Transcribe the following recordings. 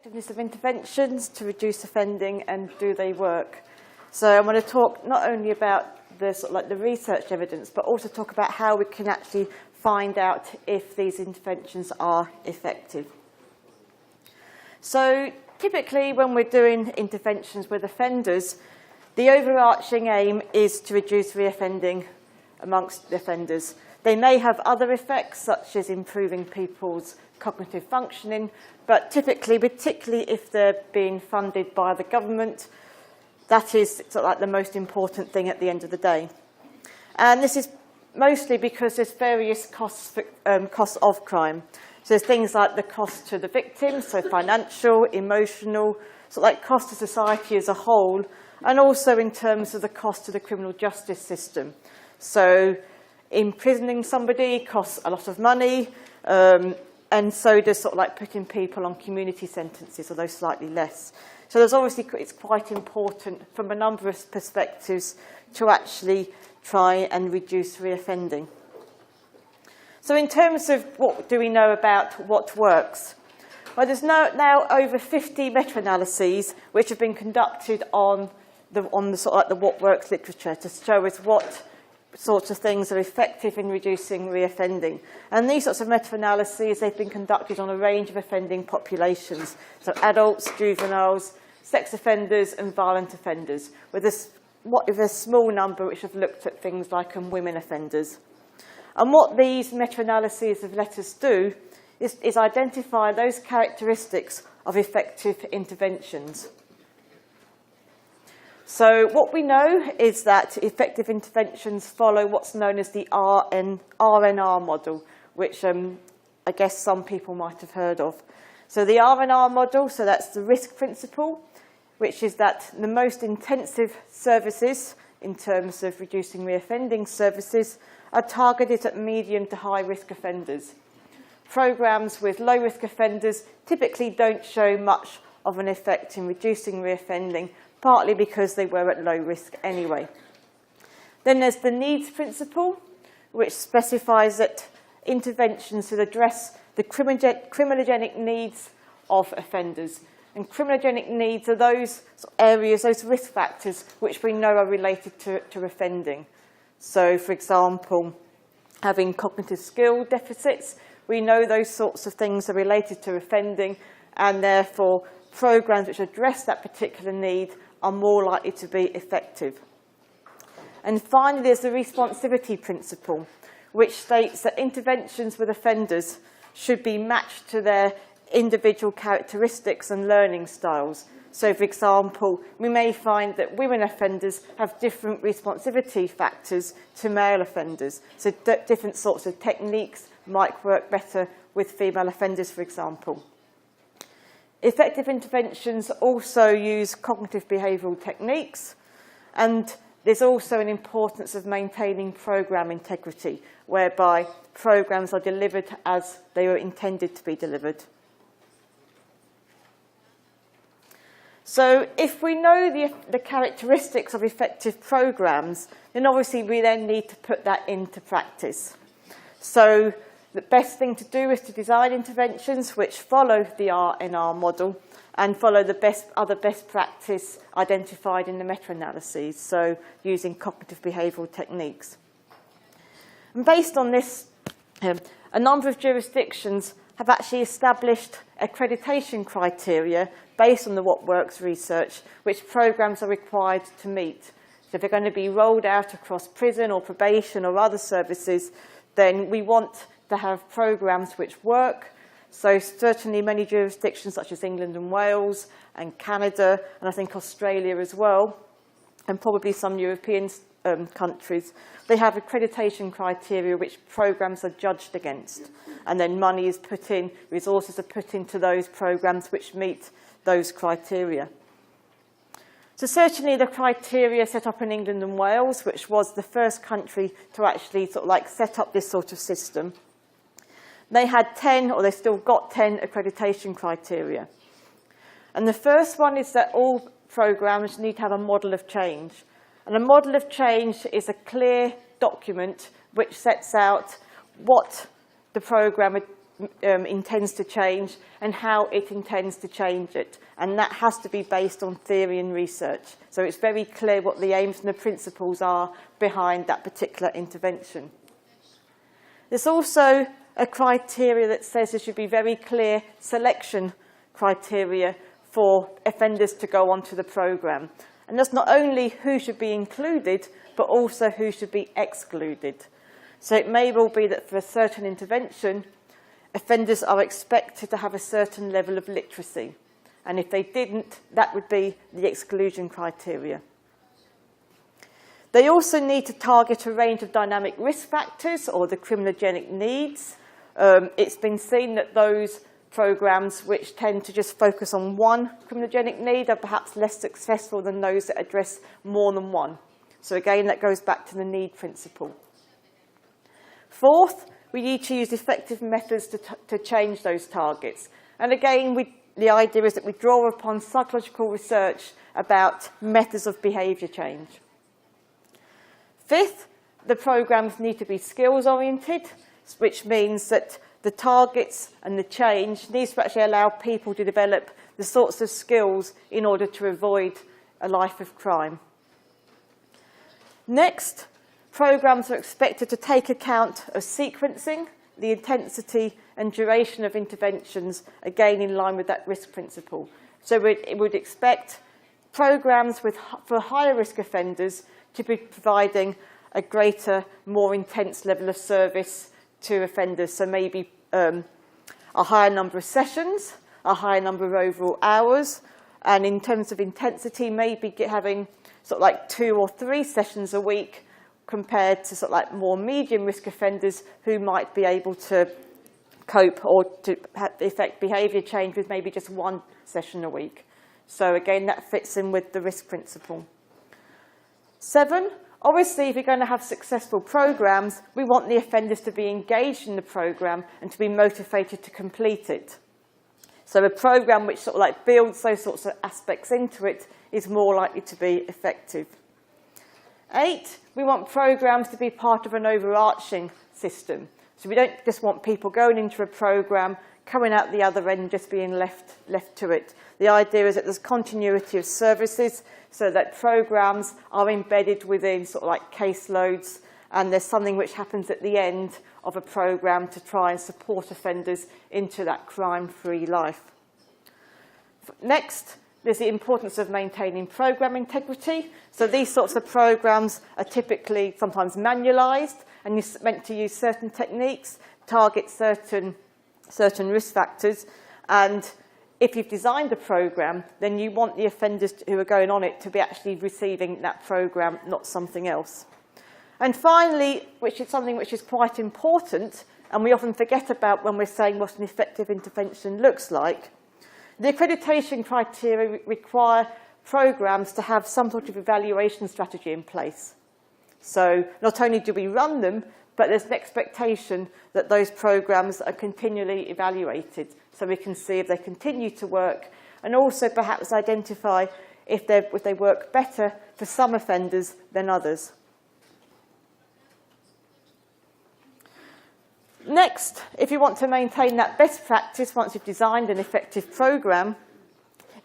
Effectiveness of interventions to reduce offending, and do they work? So I'm going to talk not only about the, the research evidence, but also talk about how we can actually find out if these interventions are effective. So typically when we're doing interventions with offenders, the overarching aim is to reduce reoffending amongst the offenders. They may have other effects, such as improving people's cognitive functioning, but typically, particularly if they're being funded by the government, that is the most important thing at the end of the day. And this is mostly because there's various costs of crime. So there's things like the cost to the victim, so financial, emotional, cost to society as a whole, and also in terms of the cost to the criminal justice system. So imprisoning somebody costs a lot of money, and so does putting people on community sentences, although slightly less. So there's obviously, it's quite important from a number of perspectives to actually try and reduce reoffending. So in terms of what do we know about what works? Well, there's now over 50 meta-analyses which have been conducted on the what works literature to show us what sorts of things are effective in reducing reoffending. And these sorts of meta-analyses, they've been conducted on a range of offending populations, so adults, juveniles, sex offenders, and violent offenders, with a small number which have looked at things like women offenders. And what these meta-analyses have let us do is identify those characteristics of effective interventions. So what we know is that effective interventions follow what's known as the RNR model, which I guess some people might have heard of. So the RNR model, so that's the risk principle, which is that the most intensive services in terms of reducing reoffending services are targeted at medium to high risk offenders. Programs with low risk offenders typically don't show much of an effect in reducing reoffending, partly because they were at low risk anyway. Then there's the needs principle, which specifies that interventions should address the criminogenic needs of offenders. And criminogenic needs are those areas, those risk factors, which we know are related to offending. So, for example, having cognitive skill deficits, we know those sorts of things are related to offending, and therefore programs which address that particular need are more likely to be effective. And finally, there's the responsivity principle, which states that interventions with offenders should be matched to their individual characteristics and learning styles. So, for example, we may find that women offenders have different responsivity factors to male offenders. So different sorts of techniques might work better with female offenders, for example. Effective interventions also use cognitive behavioural techniques, and there's also an importance of maintaining programme integrity, whereby programmes are delivered as they were intended to be delivered. So if we know the characteristics of effective programmes, then obviously we then need to put that into practice. So the best thing to do is to design interventions which follow the RNR model and follow the other best practice identified in the meta-analyses, so using cognitive behavioural techniques. And based on this, a number of jurisdictions have actually established accreditation criteria based on the What Works research, which programmes are required to meet. So if they're going to be rolled out across prison or probation or other services, then we want to have programmes which work. So certainly many jurisdictions such as England and Wales and Canada, and I think Australia as well, and probably some European countries, they have accreditation criteria which programmes are judged against. And then money is put in, resources are put into those programmes which meet those criteria. So certainly the criteria set up in England and Wales, which was the first country to actually set up this sort of system, they had 10, or they still got 10 accreditation criteria. And the first one is that all programmes need to have a model of change. And a model of change is a clear document which sets out what the programme intends to change and how it intends to change it. And that has to be based on theory and research. So it's very clear what the aims and the principles are behind that particular intervention. There's also a criteria that says there should be very clear selection criteria for offenders to go onto the programme. And that's not only who should be included, but also who should be excluded. So it may well be that for a certain intervention, offenders are expected to have a certain level of literacy. And if they didn't, that would be the exclusion criteria. They also need to target a range of dynamic risk factors or the criminogenic needs. It's been seen that those programs which tend to just focus on one criminogenic need are perhaps less successful than those that address more than one. So again, that goes back to the need principle. Fourth, we need to use effective methods to change those targets. And again, the idea is that we draw upon psychological research about methods of behaviour change. Fifth, the programmes need to be skills-oriented, which means that the targets and the change needs to actually allow people to develop the sorts of skills in order to avoid a life of crime. Next, programmes are expected to take account of sequencing, the intensity and duration of interventions, again in line with that risk principle. So it would expect programmes for higher risk offenders to be providing a greater, more intense level of service to offenders. So maybe a higher number of sessions, a higher number of overall hours, and in terms of intensity, maybe having sort of like 2 or 3 sessions a week compared to sort of like more medium risk offenders who might be able to cope or to effect behaviour change with maybe just 1 session a week. So again, that fits in with the risk principle. 7, obviously, if you're going to have successful programmes, we want the offenders to be engaged in the programme and to be motivated to complete it. So a programme which sort of like builds those sorts of aspects into it is more likely to be effective. 8, we want programmes to be part of an overarching system. So we don't just want people going into a programme, coming out the other end, just being left to it. The idea is that there's continuity of services so that programmes are embedded within sort of like caseloads, and there's something which happens at the end of a programme to try and support offenders into that crime-free life. Next, there's the importance of maintaining programme integrity. So these sorts of programmes are typically sometimes manualised, and you're meant to use certain techniques, target certain risk factors, and if you've designed a programme, then you want the offenders who are going on it to be actually receiving that programme, not something else. And finally, which is something which is quite important, and we often forget about when we're saying what an effective intervention looks like, the accreditation criteria require programmes to have some sort of evaluation strategy in place. So not only do we run them, but there's an expectation that those programmes are continually evaluated so we can see if they continue to work, and also perhaps identify if they work better for some offenders than others. Next, if you want to maintain that best practice once you've designed an effective programme,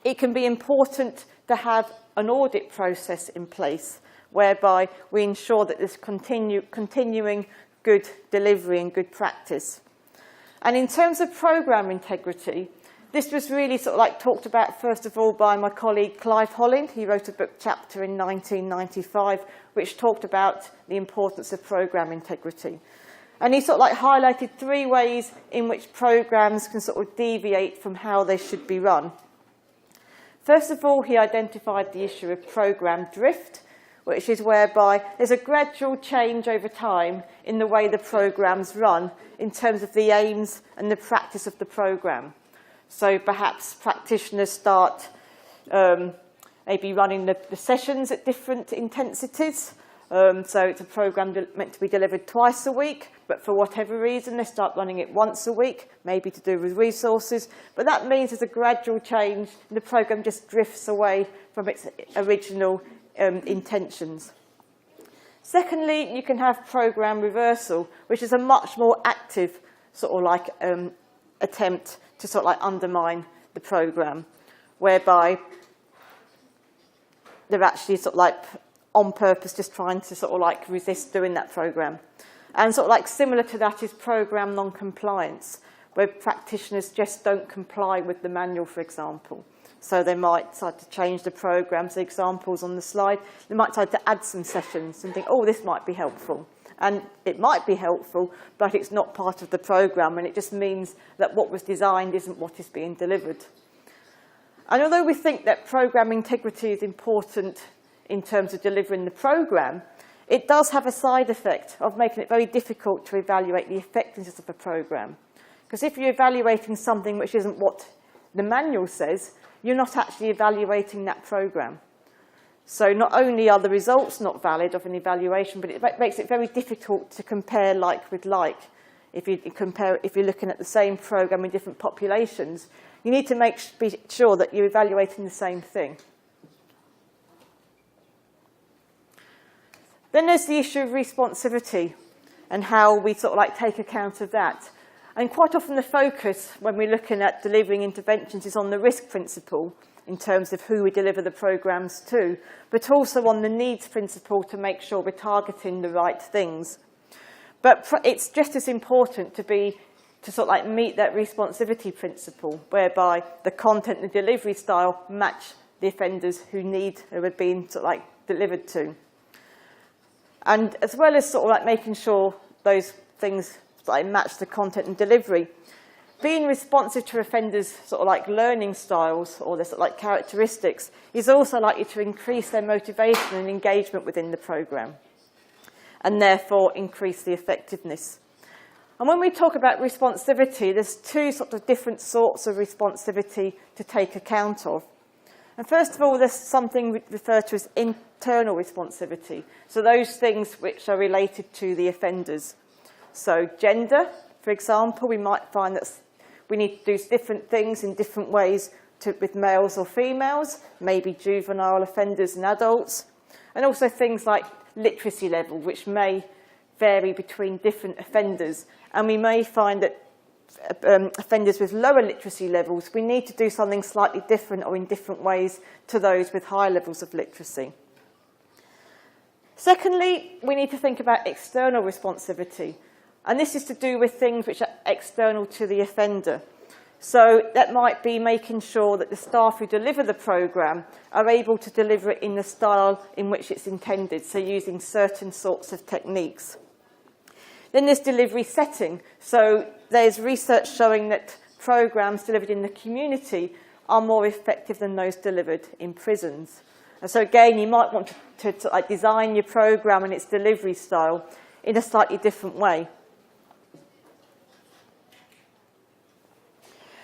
it can be important to have an audit process in place whereby we ensure that there's continuing good delivery and good practice. And in terms of programme integrity, this was really sort of like talked about first of all by my colleague Clive Holland. He wrote a book chapter in 1995 which talked about the importance of programme integrity. And he sort of like highlighted 3 ways in which programmes can sort of deviate from how they should be run. First of all, he identified the issue of programme drift, which is whereby there's a gradual change over time in the way the programmes run in terms of the aims and the practice of the programme. So perhaps practitioners start maybe running the sessions at different intensities. So it's a programme meant to be delivered twice a week, but for whatever reason they start running it once a week, maybe to do with resources. But that means there's a gradual change and the programme just drifts away from its original intentions. Secondly, you can have programme reversal, which is a much more active sort of like attempt to sort of like undermine the program, whereby they're actually sort of like on purpose just trying to sort of like resist doing that program. And sort of like similar to that is program non-compliance, where practitioners just don't comply with the manual, for example. So they might decide to change the programs, the examples on the slide. They might decide to add some sessions and think, oh, this might be helpful. And it might be helpful, but it's not part of the program, and it just means that what was designed isn't what is being delivered. And although we think that program integrity is important in terms of delivering the program, it does have a side effect of making it very difficult to evaluate the effectiveness of a program. Because if you're evaluating something which isn't what the manual says, you're not actually evaluating that program. So not only are the results not valid of an evaluation, but it makes it very difficult to compare like with like. If you're looking at the same program in different populations, you need to be sure that you're evaluating the same thing. Then there's the issue of responsivity and how we sort of like take account of that. And quite often the focus when we're looking at delivering interventions is on the risk principle in terms of who we deliver the programs to, but also on the needs principle to make sure we're targeting the right things. But it's just as important to sort of like meet that responsivity principle, whereby the content and the delivery style match the offenders who are being sort of like delivered to. And as well as sort of like making sure those things sort of like match the content and delivery, being responsive to offenders' sort of like learning styles or their sort of like characteristics is also likely to increase their motivation and engagement within the program, and therefore increase the effectiveness. And when we talk about responsivity, there's two sort of different sorts of responsivity to take account of. And first of all, there's something we refer to as internal responsivity. So those things which are related to the offenders. So gender, for example, we might find that we need to do different things in different ways with males or females, maybe juvenile offenders and adults. And also things like literacy level, which may vary between different offenders. And we may find that offenders with lower literacy levels, we need to do something slightly different or in different ways to those with high levels of literacy. Secondly, we need to think about external responsivity. And this is to do with things which are external to the offender. So that might be making sure that the staff who deliver the program are able to deliver it in the style in which it's intended, so using certain sorts of techniques. Then there's delivery setting. So there's research showing that programs delivered in the community are more effective than those delivered in prisons. And so again, you might want to like design your program and its delivery style in a slightly different way.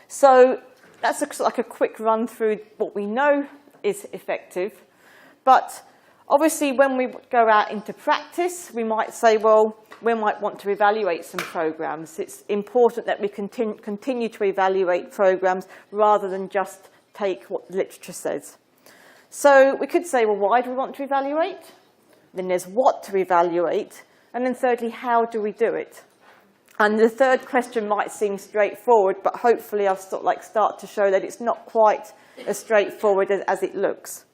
So that's like a quick run through what we know is effective. But obviously, when we go out into practice, we might say, well, we might want to evaluate some programs. It's important that we continue to evaluate programs rather than just take what the literature says. So we could say, well, why do we want to evaluate? Then there's what to evaluate. And then thirdly, how do we do it? And the third question might seem straightforward, but hopefully I'll sort of like start to show that it's not quite as straightforward as it looks.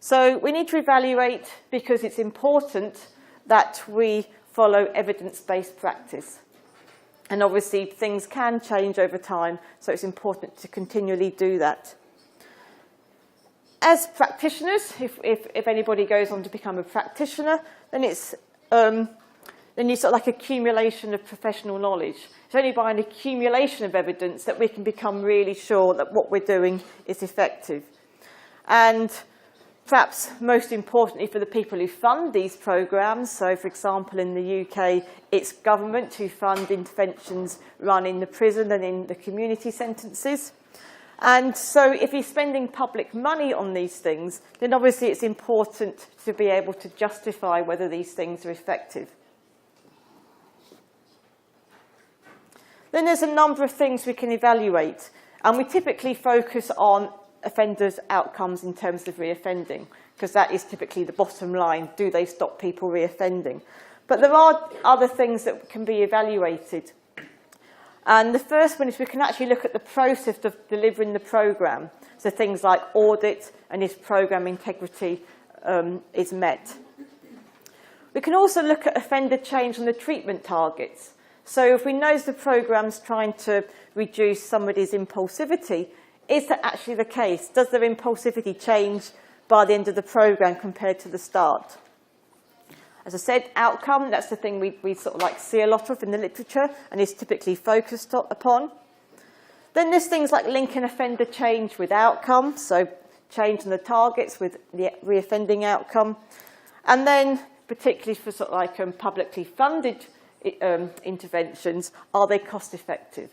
So we need to evaluate because it's important that we follow evidence-based practice. And obviously things can change over time, so it's important to continually do that. As practitioners, if anybody goes on to become a practitioner, then it's then you sort of like accumulation of professional knowledge. It's only by an accumulation of evidence that we can become really sure that what we're doing is effective. And perhaps most importantly for the people who fund these programs, so for example in the UK, it's government who fund interventions run in the prison and in the community sentences. And so if you're spending public money on these things, then obviously it's important to be able to justify whether these things are effective. Then there's a number of things we can evaluate, and we typically focus on offenders' outcomes in terms of reoffending, because that is typically the bottom line. Do they stop people reoffending? But there are other things that can be evaluated. And the first one is we can actually look at the process of delivering the program. So things like audit and if program integrity is met. We can also look at offender change on the treatment targets. So if we know the program's trying to reduce somebody's impulsivity, is that actually the case? Does their impulsivity change by the end of the program compared to the start? As I said, outcome, that's the thing we sort of like see a lot of in the literature and is typically focused upon. Then there's things like linking offender change with outcome, so change in the targets with the reoffending outcome. And then, particularly for sort of like publicly funded interventions, are they cost effective?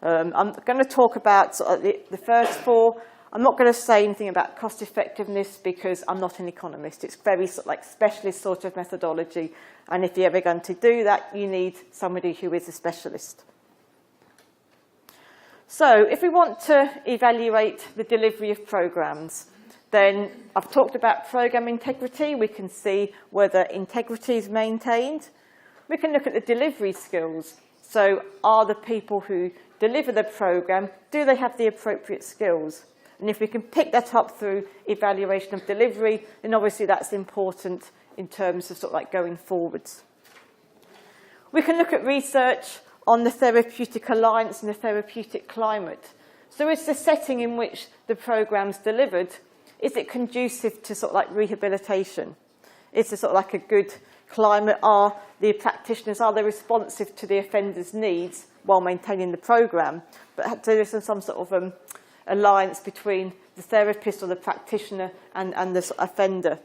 I'm going to talk about sort of the first four. I'm not going to say anything about cost effectiveness because I'm not an economist. It's very sort of like specialist sort of methodology. And if you're ever going to do that, you need somebody who is a specialist. So if we want to evaluate the delivery of programs, then I've talked about program integrity. We can see whether integrity is maintained. We can look at the delivery skills. So are the people who deliver the program, do they have the appropriate skills? And if we can pick that up through evaluation of delivery, then obviously that's important in terms of sort of like going forwards. We can look at research on the therapeutic alliance and the therapeutic climate. So is the setting in which the program's delivered, is it conducive to sort of like rehabilitation? Is it sort of like a good climate? Are the practitioners, are they responsive to the offender's needs while maintaining the program? But there is some sort of alliance between the therapist or the practitioner and the offender.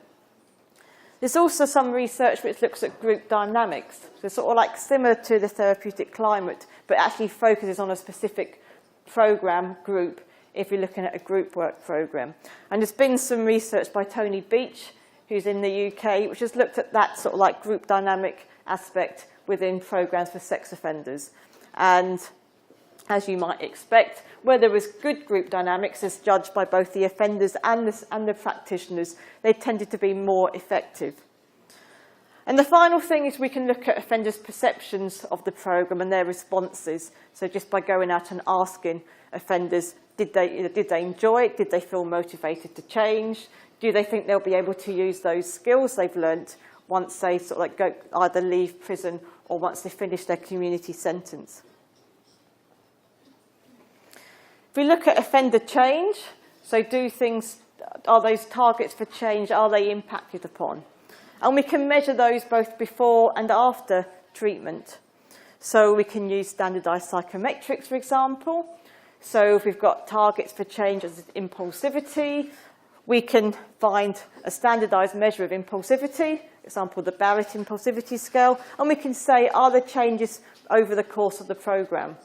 There's also some research which looks at group dynamics. So sort of like similar to the therapeutic climate, but actually focuses on a specific program group if you're looking at a group work program. And there's been some research by Tony Beach, who's in the UK, which has looked at that sort of like group dynamic aspect within programs for sex offenders. And as you might expect, where there was good group dynamics as judged by both the offenders and the practitioners, they tended to be more effective. And the final thing is we can look at offenders' perceptions of the program and their responses. So just by going out and asking offenders, did they enjoy it? Did they feel motivated to change? Do they think they'll be able to use those skills they've learnt once they sort of like go either leave prison or once they finish their community sentence? If we look at offender change, so are those targets for change, are they impacted upon? And we can measure those both before and after treatment. So we can use standardized psychometrics, for example. So if we've got targets for change as impulsivity, we can find a standardized measure of impulsivity, for example, the Barrett impulsivity scale, and we can say, are there changes over the course of the program?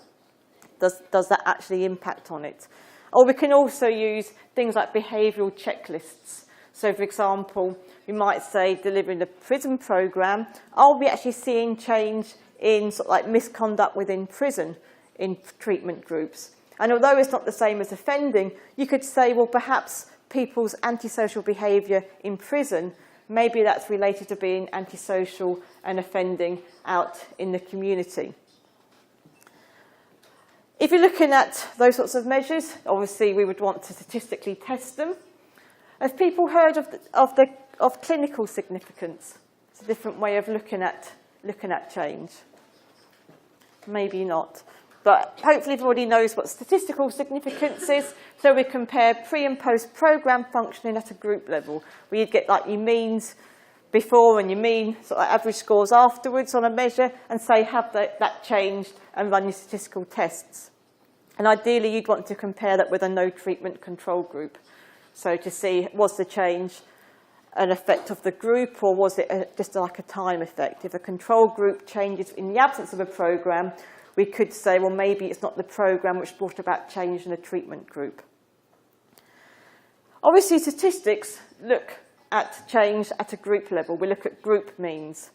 Does that actually impact on it? Or we can also use things like behavioural checklists. So, for example, we might say, delivering the prison program, are we actually seeing change in sort of like misconduct within prison in treatment groups? And although it's not the same as offending, you could say, well, perhaps people's antisocial behaviour in prison, maybe that's related to being antisocial and offending out in the community. If you're looking at those sorts of measures, obviously we would want to statistically test them. Have people heard of clinical significance? It's a different way of looking at change. Maybe not. But hopefully everybody knows what statistical significance is. So we compare pre- and post-program functioning at a group level, where you'd get like your means before and your mean sort of average scores afterwards on a measure, and say, have that changed, and run your statistical tests. And ideally, you'd want to compare that with a no treatment control group. So to see, was the change an effect of the group, or was it just like a time effect? If a control group changes in the absence of a program, we could say, well, maybe it's not the program which brought about change in a treatment group. Obviously, statistics look at change at a group level. We look at group means.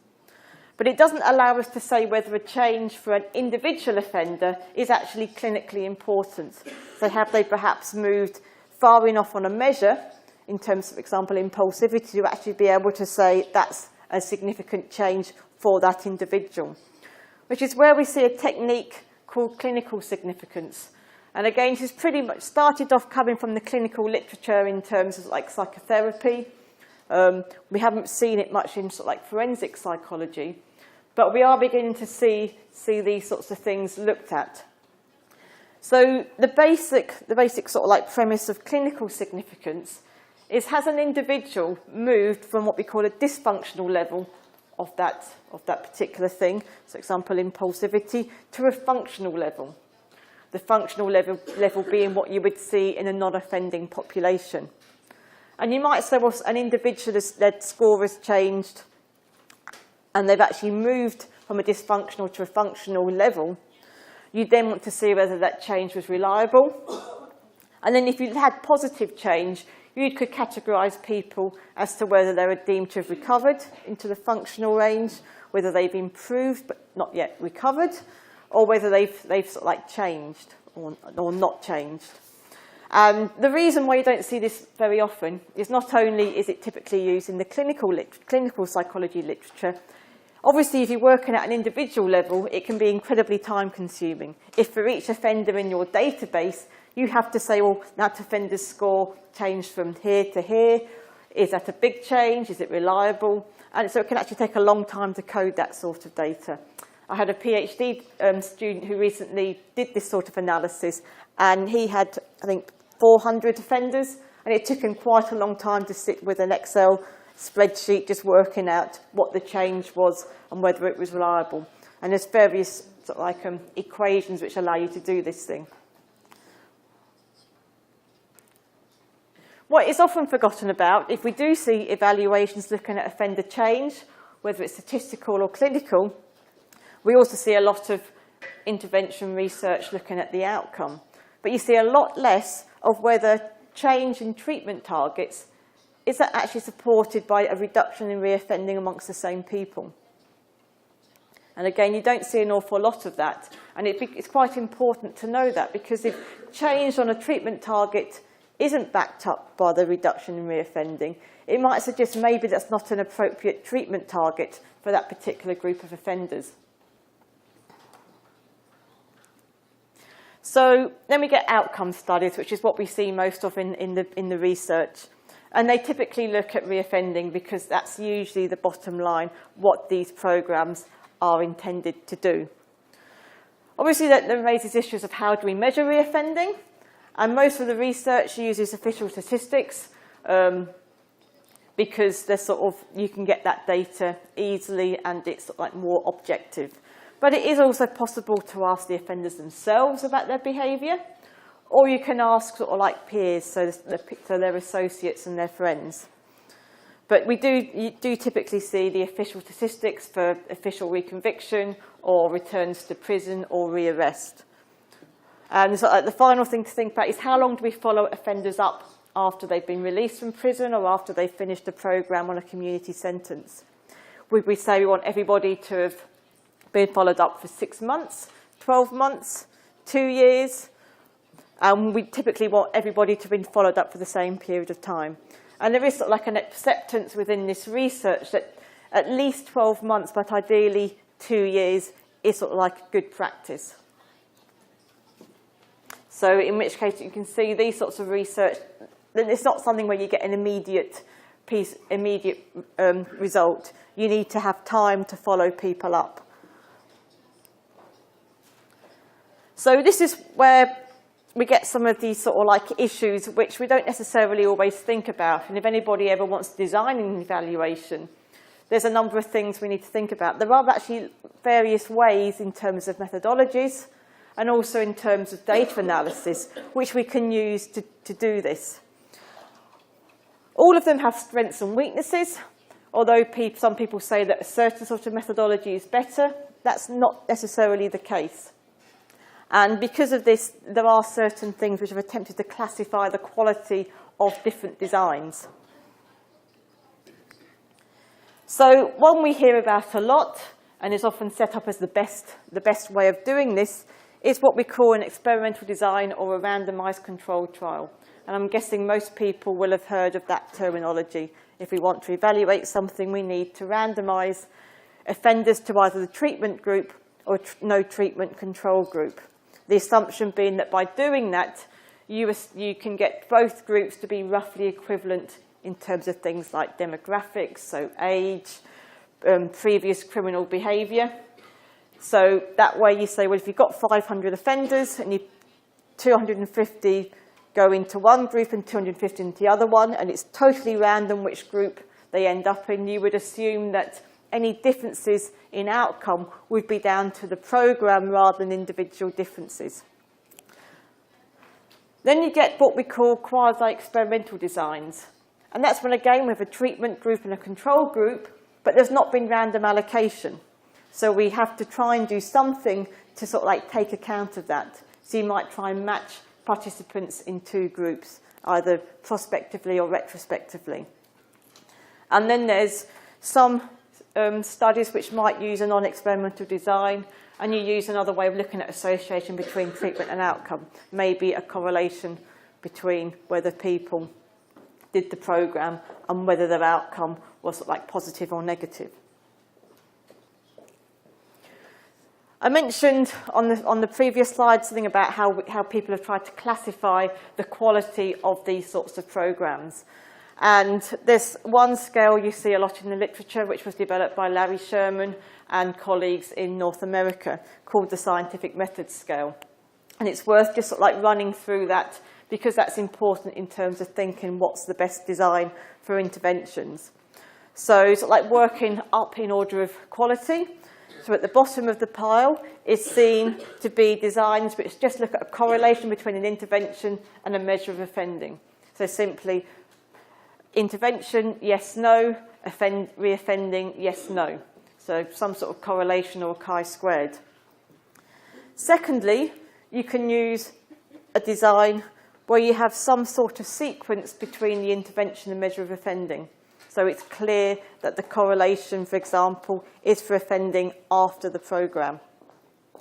But it doesn't allow us to say whether a change for an individual offender is actually clinically important. So have they perhaps moved far enough on a measure, in terms of, for example, impulsivity, to actually be able to say that's a significant change for that individual? Which is where we see a technique called clinical significance. And again, this is pretty much started off coming from the clinical literature in terms of like psychotherapy. We haven't seen it much in sort of like forensic psychology, but we are beginning to see these sorts of things looked at. So the basic sort of like premise of clinical significance is, has an individual moved from what we call a dysfunctional level of that particular thing, for example, impulsivity, to a functional level. The functional level being what you would see in a non-offending population. And you might say, well, an individual's score has changed and they've actually moved from a dysfunctional to a functional level. You then want to see whether that change was reliable. And then if you had positive change, you could categorise people as to whether they were deemed to have recovered into the functional range, whether they've improved but not yet recovered, or whether they've sort of like changed or not changed. The reason why you don't see this very often is not only is it typically used in the clinical psychology literature. Obviously, if you're working at an individual level, it can be incredibly time-consuming. If for each offender in your database, you have to say, well, that offender's score changed from here to here. Is that a big change? Is it reliable? And so it can actually take a long time to code that sort of data. I had a PhD student who recently did this sort of analysis, and he had, I think, 400 offenders, and it took him quite a long time to sit with an Excel spreadsheet just working out what the change was and whether it was reliable. And there's various sort of like equations which allow you to do this thing. What is often forgotten about, if we do see evaluations looking at offender change, whether it's statistical or clinical, we also see a lot of intervention research looking at the outcome. But you see a lot less of whether change in treatment targets is that actually supported by a reduction in reoffending amongst the same people. And again, you don't see an awful lot of that. And it's quite important to know that, because if change on a treatment target isn't backed up by the reduction in reoffending, it might suggest maybe that's not an appropriate treatment target for that particular group of offenders. So then we get outcome studies, which is what we see most of in the research. And they typically look at reoffending because that's usually the bottom line, what these programs are intended to do. Obviously, that raises issues of how do we measure reoffending. And most of the research uses official statistics because they're sort of, you can get that data easily and it's sort of like more objective. But it is also possible to ask the offenders themselves about their behaviour, or you can ask sort of like peers, so their associates and their friends. But you do typically see the official statistics for official reconviction or returns to prison or rearrest. And so the final thing to think about is how long do we follow offenders up after they've been released from prison or after they've finished a programme on a community sentence? Would we say we want everybody to have been followed up for 6 months, 12 months, 2 years? We typically want everybody to have been followed up for the same period of time. And there is sort of like an acceptance within this research that at least 12 months, but ideally 2 years, is sort of like good practice. So in which case you can see these sorts of research, that it's not something where you get an immediate result. You need to have time to follow people up. So this is where we get some of these sort of like issues which we don't necessarily always think about. And if anybody ever wants to design an evaluation, there's a number of things we need to think about. There are actually various ways in terms of methodologies and also in terms of data analysis, which we can use to do this. All of them have strengths and weaknesses. Although some people say that a certain sort of methodology is better, that's not necessarily the case. And because of this, there are certain things which have attempted to classify the quality of different designs. So one we hear about a lot, and is often set up as the best way of doing this, is what we call an experimental design or a randomised controlled trial. And I'm guessing most people will have heard of that terminology. If we want to evaluate something, we need to randomise offenders to either the treatment group or no treatment control group. The assumption being that by doing that, you can get both groups to be roughly equivalent in terms of things like demographics, so age, previous criminal behaviour. So that way you say, well, if you've got 500 offenders and 250 go into one group and 250 into the other one, and it's totally random which group they end up in, you would assume that any differences in outcome would be down to the programme rather than individual differences. Then you get what we call quasi-experimental designs. And that's when, again, we have a treatment group and a control group, but there's not been random allocation. So we have to try and do something to sort of like take account of that. So you might try and match participants in two groups, either prospectively or retrospectively. And then there's some studies which might use a non-experimental design, and you use another way of looking at association between treatment and outcome, maybe a correlation between whether people did the programme and whether their outcome was like positive or negative. I mentioned on the previous slide something about how people have tried to classify the quality of these sorts of programmes. And there's one scale you see a lot in the literature, which was developed by Larry Sherman and colleagues in North America, called the scientific methods scale. And it's worth just sort of like running through that, because that's important in terms of thinking what's the best design for interventions. So sort of like working up in order of quality. So at the bottom of the pile is seen to be designs which just look at a correlation between an intervention and a measure of offending. So simply intervention, yes, no, reoffending, yes, no. So some sort of correlation or chi-squared. Secondly, you can use a design where you have some sort of sequence between the intervention and measure of offending. So it's clear that the correlation, for example, is for offending after the programme.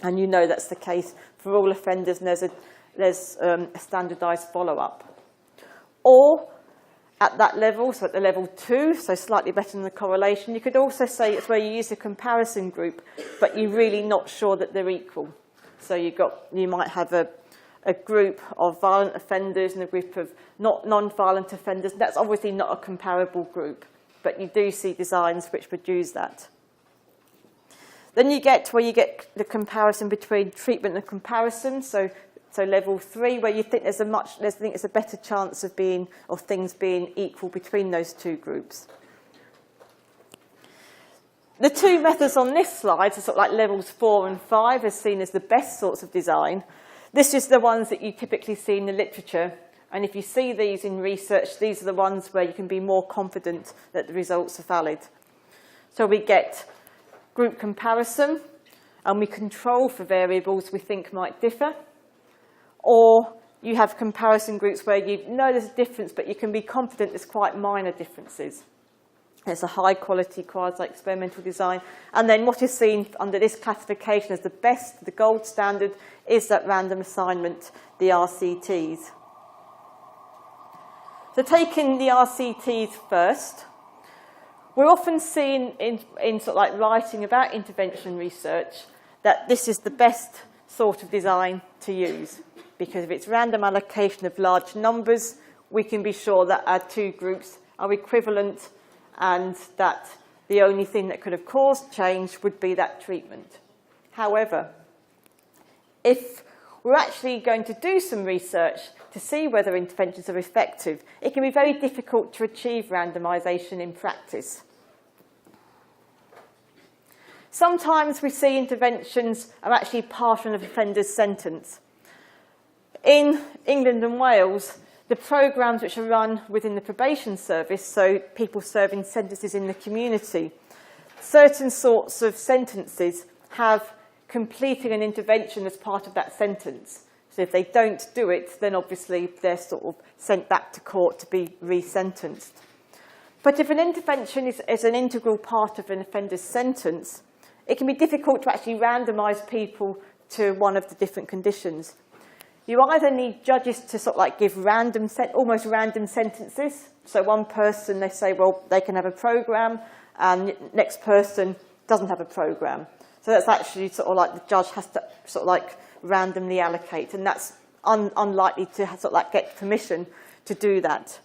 And you know that's the case for all offenders, and there's a standardised follow-up. Or at that level, so at the level 2, so slightly better than the correlation, you could also say it's where you use a comparison group, but you're really not sure that they're equal. So you might have a group of violent offenders and a group of non-violent offenders. That's obviously not a comparable group, but you do see designs which would use that. Then you get where you get the comparison between treatment and comparison. So level 3, where you think there's a better chance of things being equal between those two groups. The two methods on this slide are sort of like levels 4 and 5, as seen as the best sorts of design. This is the ones that you typically see in the literature. And if you see these in research, these are the ones where you can be more confident that the results are valid. So we get group comparison, and we control for variables we think might differ. Or you have comparison groups where you know there's a difference, but you can be confident there's quite minor differences. It's a high-quality quasi-experimental design. And then what is seen under this classification as the best, the gold standard, is that random assignment, the RCTs. So taking the RCTs first, we're often seen in sort of like writing about intervention research that this is the best sort of design to use, because if it's random allocation of large numbers, we can be sure that our two groups are equivalent and that the only thing that could have caused change would be that treatment. However, if we're actually going to do some research to see whether interventions are effective, it can be very difficult to achieve randomisation in practice. Sometimes we see interventions are actually part of an offender's sentence. In England and Wales, the programmes which are run within the probation service, so people serving sentences in the community, certain sorts of sentences have completing an intervention as part of that sentence. So if they don't do it, then obviously they're sort of sent back to court to be resentenced. But if an intervention is an integral part of an offender's sentence, it can be difficult to actually randomise people to one of the different conditions. You either need judges to sort of like give almost random sentences. So one person, they say, well, they can have a programme, and next person doesn't have a programme. So that's actually sort of like the judge has to sort of like randomly allocate, and that's unlikely to sort of like get permission to do that.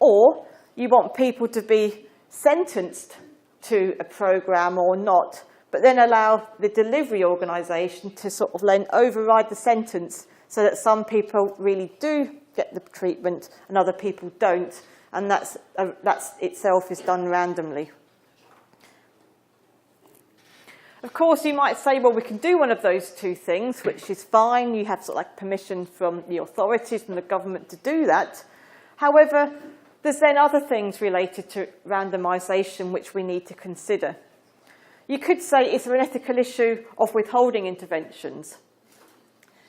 Or you want people to be sentenced to a program or not, but then allow the delivery organisation to sort of then override the sentence so that some people really do get the treatment and other people don't, and that's itself is done randomly. Of course, you might say, well, we can do one of those two things, which is fine. You have sort of like permission from the authorities, from the government to do that. However, there's then other things related to randomisation which we need to consider. You could say, is there an ethical issue of withholding interventions?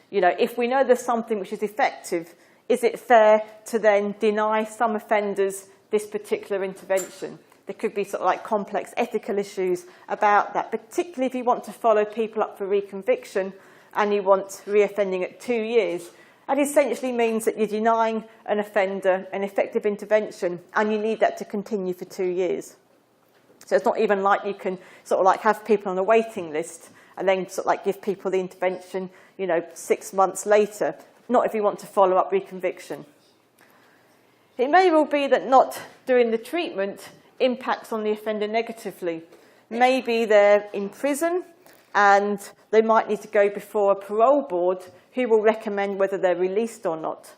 You know, if we know there's something which is effective, is it fair to then deny some offenders this particular intervention? There could be sort of like complex ethical issues about that, particularly if you want to follow people up for reconviction and you want reoffending at 2 years. That essentially means that you're denying an offender an effective intervention and you need that to continue for 2 years. So it's not even like you can sort of like have people on a waiting list and then sort of like give people the intervention, you know, 6 months later. Not if you want to follow up reconviction. It may well be that not doing the treatment impacts on the offender negatively. Maybe they're in prison and they might need to go before a parole board who will recommend whether they're released or not.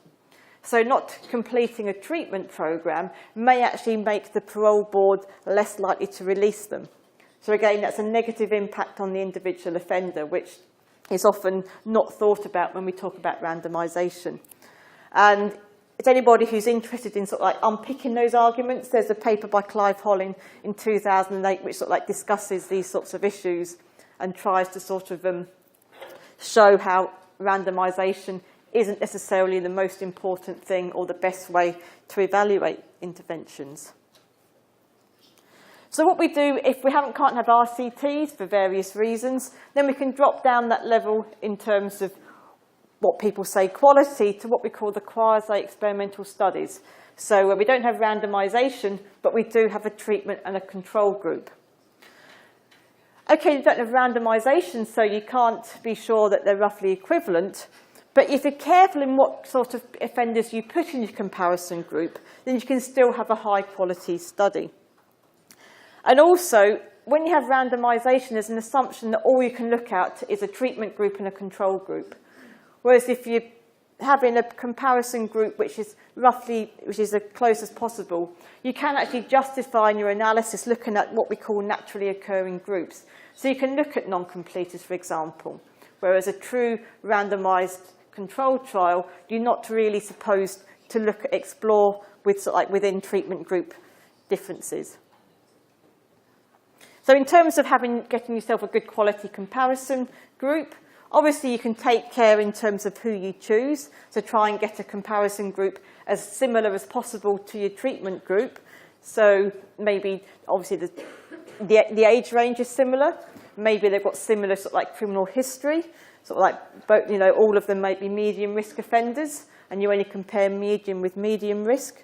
So not completing a treatment program may actually make the parole board less likely to release them. So again, that's a negative impact on the individual offender, which is often not thought about when we talk about randomisation. And if anybody who's interested in sort of like unpicking those arguments, there's a paper by Clive Holling in 2008 which sort of like discusses these sorts of issues and tries to sort of show how randomisation isn't necessarily the most important thing or the best way to evaluate interventions. So what we do, if we can't have RCTs for various reasons, then we can drop down that level in terms of what people say quality to what we call the quasi-experimental studies. So where we don't have randomisation, but we do have a treatment and a control group. Okay, you don't have randomisation, so you can't be sure that they're roughly equivalent. But if you're careful in what sort of offenders you put in your comparison group, then you can still have a high-quality study. And also, when you have randomisation, there's an assumption that all you can look at is a treatment group and a control group. Whereas if you're having a comparison group which is as close as possible, you can actually justify in your analysis looking at what we call naturally occurring groups. So you can look at non-completers, for example, whereas a true randomised controlled trial, you're not really supposed to explore with sort of like within treatment group differences. So in terms of getting yourself a good quality comparison group, obviously you can take care in terms of who you choose, so try and get a comparison group as similar as possible to your treatment group. So maybe, obviously, the age range is similar. Maybe they've got similar sort of like criminal history, sort of like both, you know, all of them might be medium risk offenders, and you only compare medium with medium risk.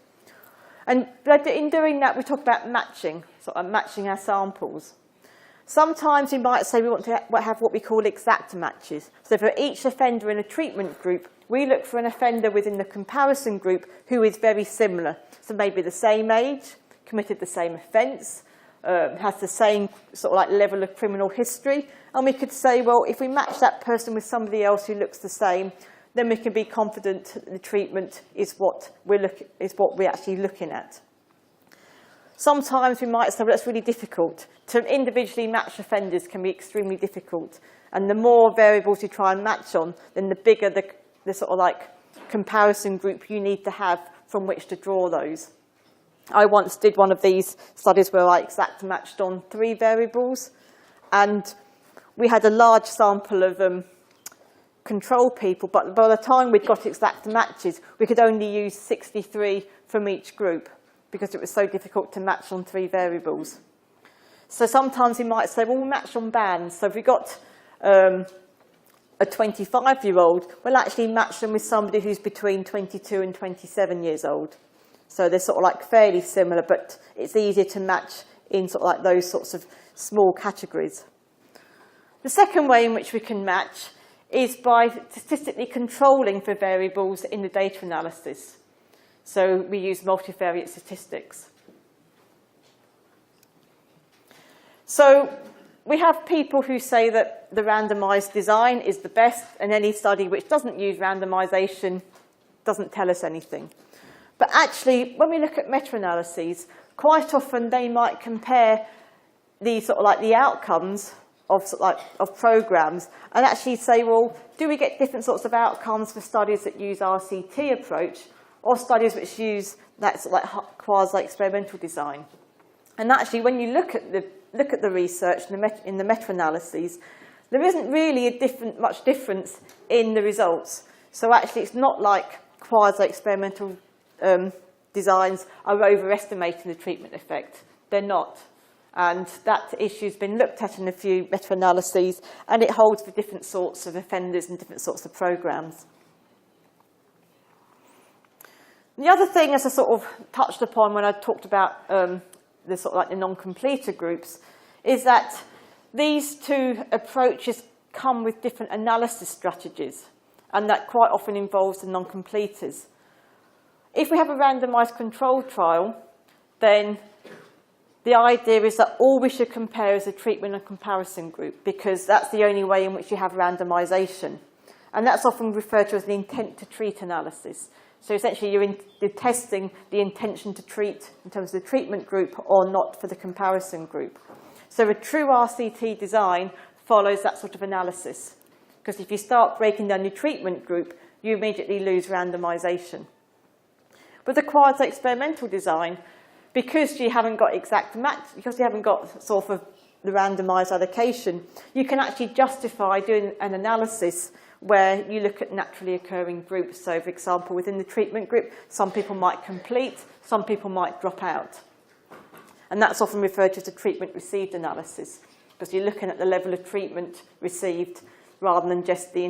But in doing that, we talk about matching, sort of matching our samples. Sometimes we might say we want to have what we call exact matches. So for each offender in a treatment group, we look for an offender within the comparison group who is very similar. So maybe the same age, committed the same offence, has the same sort of like level of criminal history. And we could say, well, if we match that person with somebody else who looks the same, then we can be confident that the treatment is what we're actually looking at. Sometimes we might say, well, that's really difficult. To individually match offenders can be extremely difficult. And the more variables you try and match on, then the bigger the sort of like comparison group you need to have from which to draw those. I once did one of these studies where I exact matched on 3 variables. And we had a large sample of control people, but by the time we'd got exact matches, we could only use 63 from each group, because it was so difficult to match on 3 variables. So sometimes we might say, well, we'll match on bands. So if we've got a 25-year-old, we'll actually match them with somebody who's between 22 and 27 years old. So they're sort of like fairly similar, but it's easier to match in sort of like those sorts of small categories. The second way in which we can match is by statistically controlling for variables in the data analysis. So we use multivariate statistics. So we have people who say that the randomized design is the best, and any study which doesn't use randomization doesn't tell us anything. But actually, when we look at meta-analyses, quite often they might compare the the outcomes of programs and actually say, well, do we get different sorts of outcomes for studies that use RCT approach or studies which use that quasi-experimental design? And actually, when you look at the research in the meta-analyses, there isn't really much difference in the results. So actually, it's not like quasi-experimental designs are overestimating the treatment effect. They're not. And that issue's been looked at in a few meta-analyses, and it holds for different sorts of offenders and different sorts of programs. The other thing, as I sort of touched upon when I talked about the non-completer groups, is that these two approaches come with different analysis strategies, and that quite often involves the non-completers. If we have a randomized control trial, then the idea is that all we should compare is a treatment and comparison group, because that's the only way in which you have randomization. And that's often referred to as the intent to treat analysis. So essentially you're testing the intention to treat in terms of the treatment group or not for the comparison group. So a true RCT design follows that sort of analysis, because if you start breaking down your treatment group, you immediately lose randomization. With the quasi-experimental design, because you haven't got exact match, because you haven't got sort of the randomized allocation, you can actually justify doing an analysis where you look at naturally occurring groups. So, for example, within the treatment group, some people might complete, some people might drop out. And that's often referred to as a treatment received analysis, because you're looking at the level of treatment received rather than just the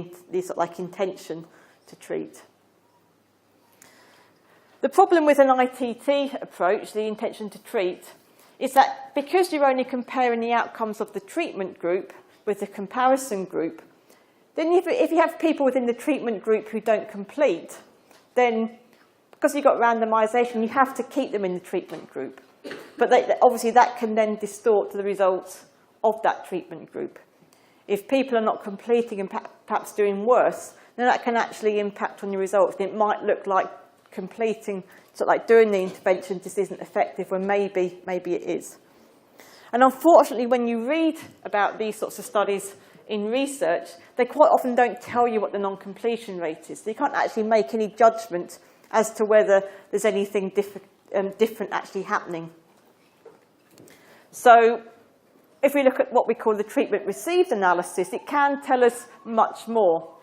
intention to treat. The problem with an ITT approach, the intention to treat, is that because you're only comparing the outcomes of the treatment group with the comparison group, then if you have people within the treatment group who don't complete, then because you've got randomization, you have to keep them in the treatment group. But obviously that can then distort the results of that treatment group. If people are not completing and perhaps doing worse, then that can actually impact on your results. It might look like completing, doing the intervention just isn't effective, when maybe it is. And unfortunately, when you read about these sorts of studies in research, they quite often don't tell you what the non-completion rate is. So you can't actually make any judgment as to whether there's anything different actually happening. So if we look at what we call the treatment received analysis, it can tell us much more,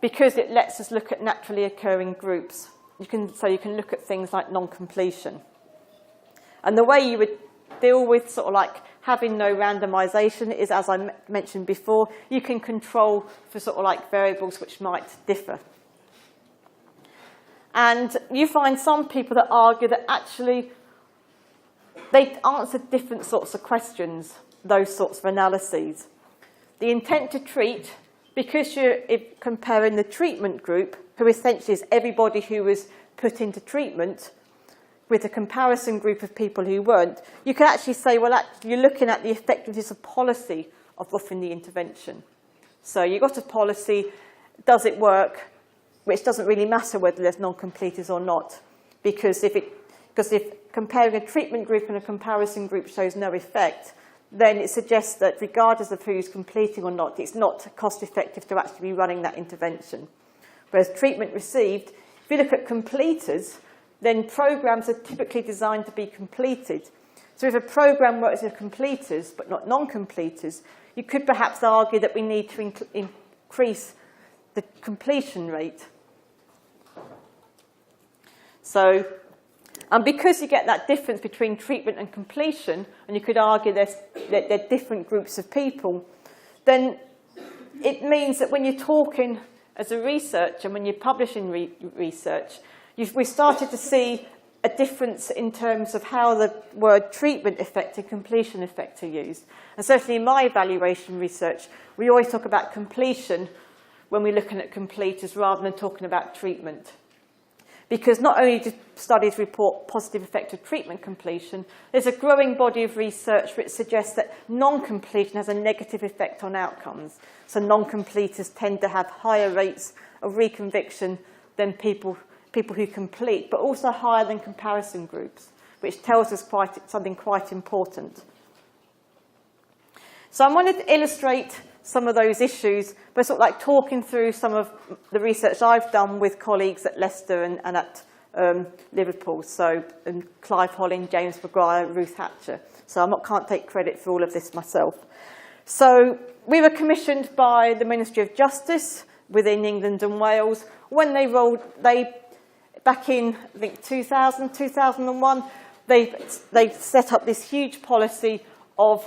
because it lets us look at naturally occurring groups. So you can look at things like non-completion. And the way you would deal with having no randomization is, as I mentioned before, you can control for variables which might differ. And you find some people that argue that actually they answer different sorts of questions, those sorts of analyses. The intent to treat, because you're comparing the treatment group, who essentially is everybody who was put into treatment, with a comparison group of people who weren't, you can actually say, well, you're looking at the effectiveness of policy of offering the intervention. So you've got a policy, does it work? Which doesn't really matter whether there's non-completers or not, because if comparing a treatment group and a comparison group shows no effect, then it suggests that regardless of who's completing or not, it's not cost effective to actually be running that intervention. Whereas treatment received, if you look at completers, then programs are typically designed to be completed. So if a program works with completers but not non-completers, you could perhaps argue that we need to increase the completion rate. So, and because you get that difference between treatment and completion, and you could argue that they're different groups of people, then it means that when you're talking as a researcher, when you're publishing research, we started to see a difference in terms of how the word treatment effect and completion effect are used. And certainly in my evaluation research, we always talk about completion when we're looking at completers rather than talking about treatment. Because not only do studies report positive effect of treatment completion, there's a growing body of research which suggests that non-completion has a negative effect on outcomes. So non-completers tend to have higher rates of reconviction than people who complete, but also higher than comparison groups, which tells us something quite important. So I wanted to illustrate some of those issues by sort of like talking through some of the research I've done with colleagues at Leicester and at Liverpool. So Clive Holling, James McGuire, Ruth Hatcher. So I can't take credit for all of this myself. So we were commissioned by the Ministry of Justice within England and Wales when back in, I think, 2000, 2001, they set up this huge policy of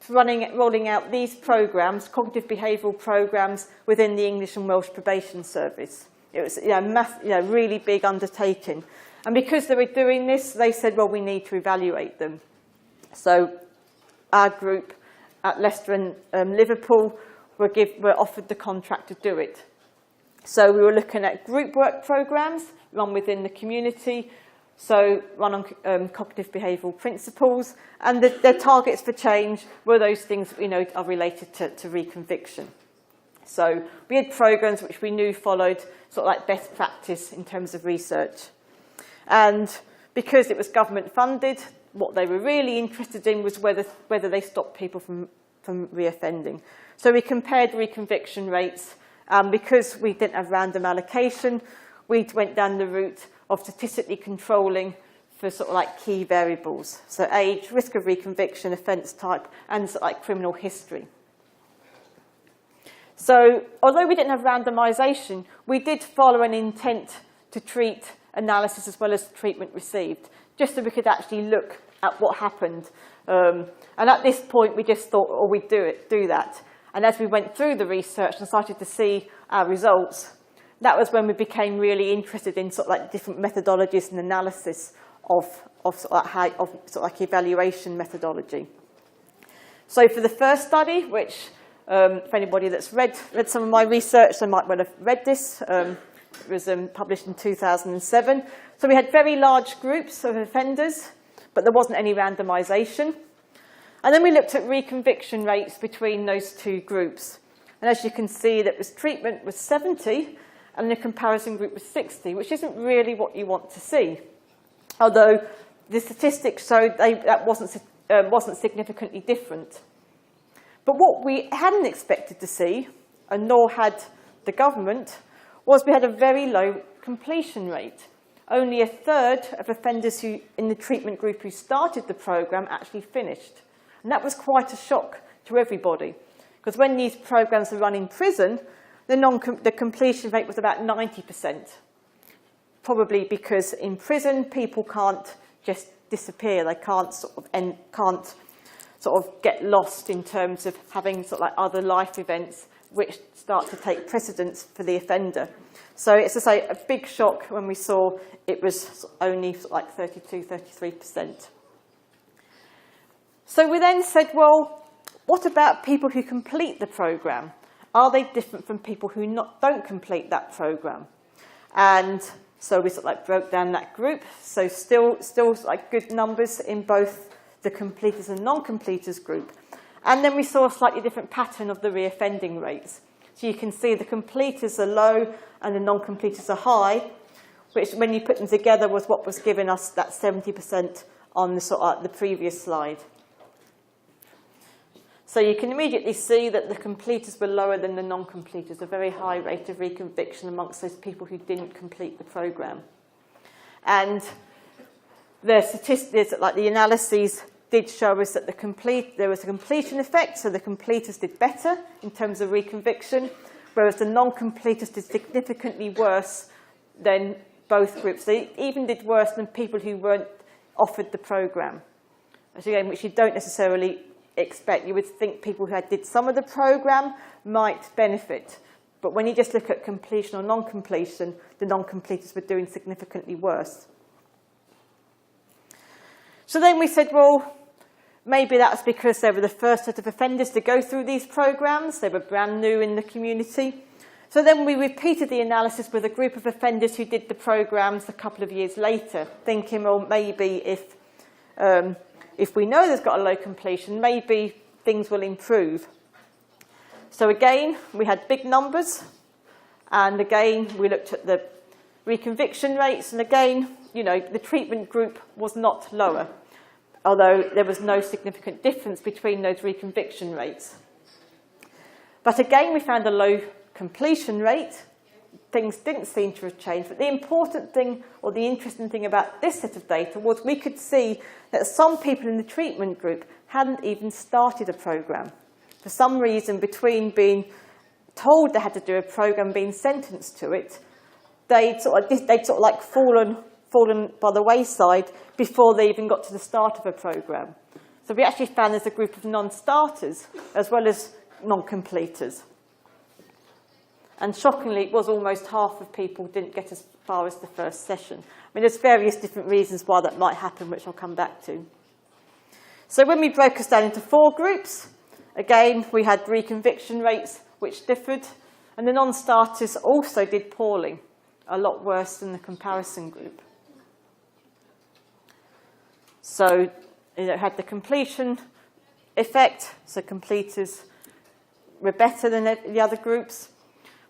rolling out these programmes, cognitive behavioural programmes, within the English and Welsh Probation Service. It was really big undertaking. And because they were doing this, they said, well, we need to evaluate them. So our group at Leicester and Liverpool were offered the contract to do it. So we were looking at group work programmes run within the community, so run on cognitive behavioural principles, and their targets for change were those things that we know are related to reconviction. So we had programmes which we knew followed sort of like best practice in terms of research. And because it was government funded, what they were really interested in was whether they stopped people from reoffending. So we compared reconviction rates. Because we didn't have random allocation, we went down the route of statistically controlling for sort of like key variables. So age, risk of reconviction, offence type, and sort of like criminal history. So although we didn't have randomisation, we did follow an intent to treat analysis as well as treatment received, just so we could actually look at what happened. And at this point, we just thought, oh, we'd do that. And as we went through the research and started to see our results, that was when we became really interested in sort of like different methodologies and analysis of evaluation methodology. So for the first study, which for anybody that's read some of my research, they might well have read this. It was published in 2007. So we had very large groups of offenders, but there wasn't any randomisation. And then we looked at reconviction rates between those two groups. And as you can see, that treatment was 70, and the comparison group was 60, which isn't really what you want to see. Although the statistics showed that wasn't significantly different. But what we hadn't expected to see, and nor had the government, was we had a very low completion rate. Only a third of offenders in the treatment group who started the programme actually finished. And that was quite a shock to everybody, because when these programmes are run in prison, the completion rate was about 90%. Probably because in prison, people can't just disappear. They can't get lost in terms of having sort of like other life events which start to take precedence for the offender. So it's to say a big shock when we saw it was only sort of like 33%. So we then said, well, what about people who complete the programme? Are they different from people who don't complete that programme? And so we sort of like broke down that group. So still like good numbers in both the completers and non-completers group. And then we saw a slightly different pattern of the reoffending rates. So you can see the completers are low and the non-completers are high, which when you put them together was what was giving us that 70% on the previous slide. So you can immediately see that the completers were lower than the non-completers, a very high rate of reconviction amongst those people who didn't complete the programme. And the statistics, like the analyses, did show us that there was a completion effect, so the completers did better in terms of reconviction, whereas the non-completers did significantly worse than both groups. They even did worse than people who weren't offered the programme, which you don't necessarily expect. You would think people who did some of the programme might benefit. But when you just look at completion or non-completion, the non-completers were doing significantly worse. So then we said, well, maybe that's because they were the first set of offenders to go through these programs. They were brand new in the community. So then we repeated the analysis with a group of offenders who did the programs a couple of years later, thinking, well, maybe if we know there's got a low completion, maybe things will improve. So again, we had big numbers. And again, we looked at the reconviction rates. And again, the treatment group was not lower, although there was no significant difference between those reconviction rates. But again, we found a low completion rate. Things didn't seem to have changed. But the important thing, or the interesting thing about this set of data, was we could see that some people in the treatment group hadn't even started a program. For some reason, between being told they had to do a program and being sentenced to it, they'd sort of like fallen by the wayside before they even got to the start of a program. So we actually found there's a group of non-starters as well as non-completers. And shockingly, it was almost half of people didn't get as far as the first session. I mean, there's various different reasons why that might happen, which I'll come back to. So when we broke us down into 4 groups, again, we had reconviction rates which differed, and the non-starters also did poorly, a lot worse than the comparison group. So it had the completion effect, so completers were better than the other groups.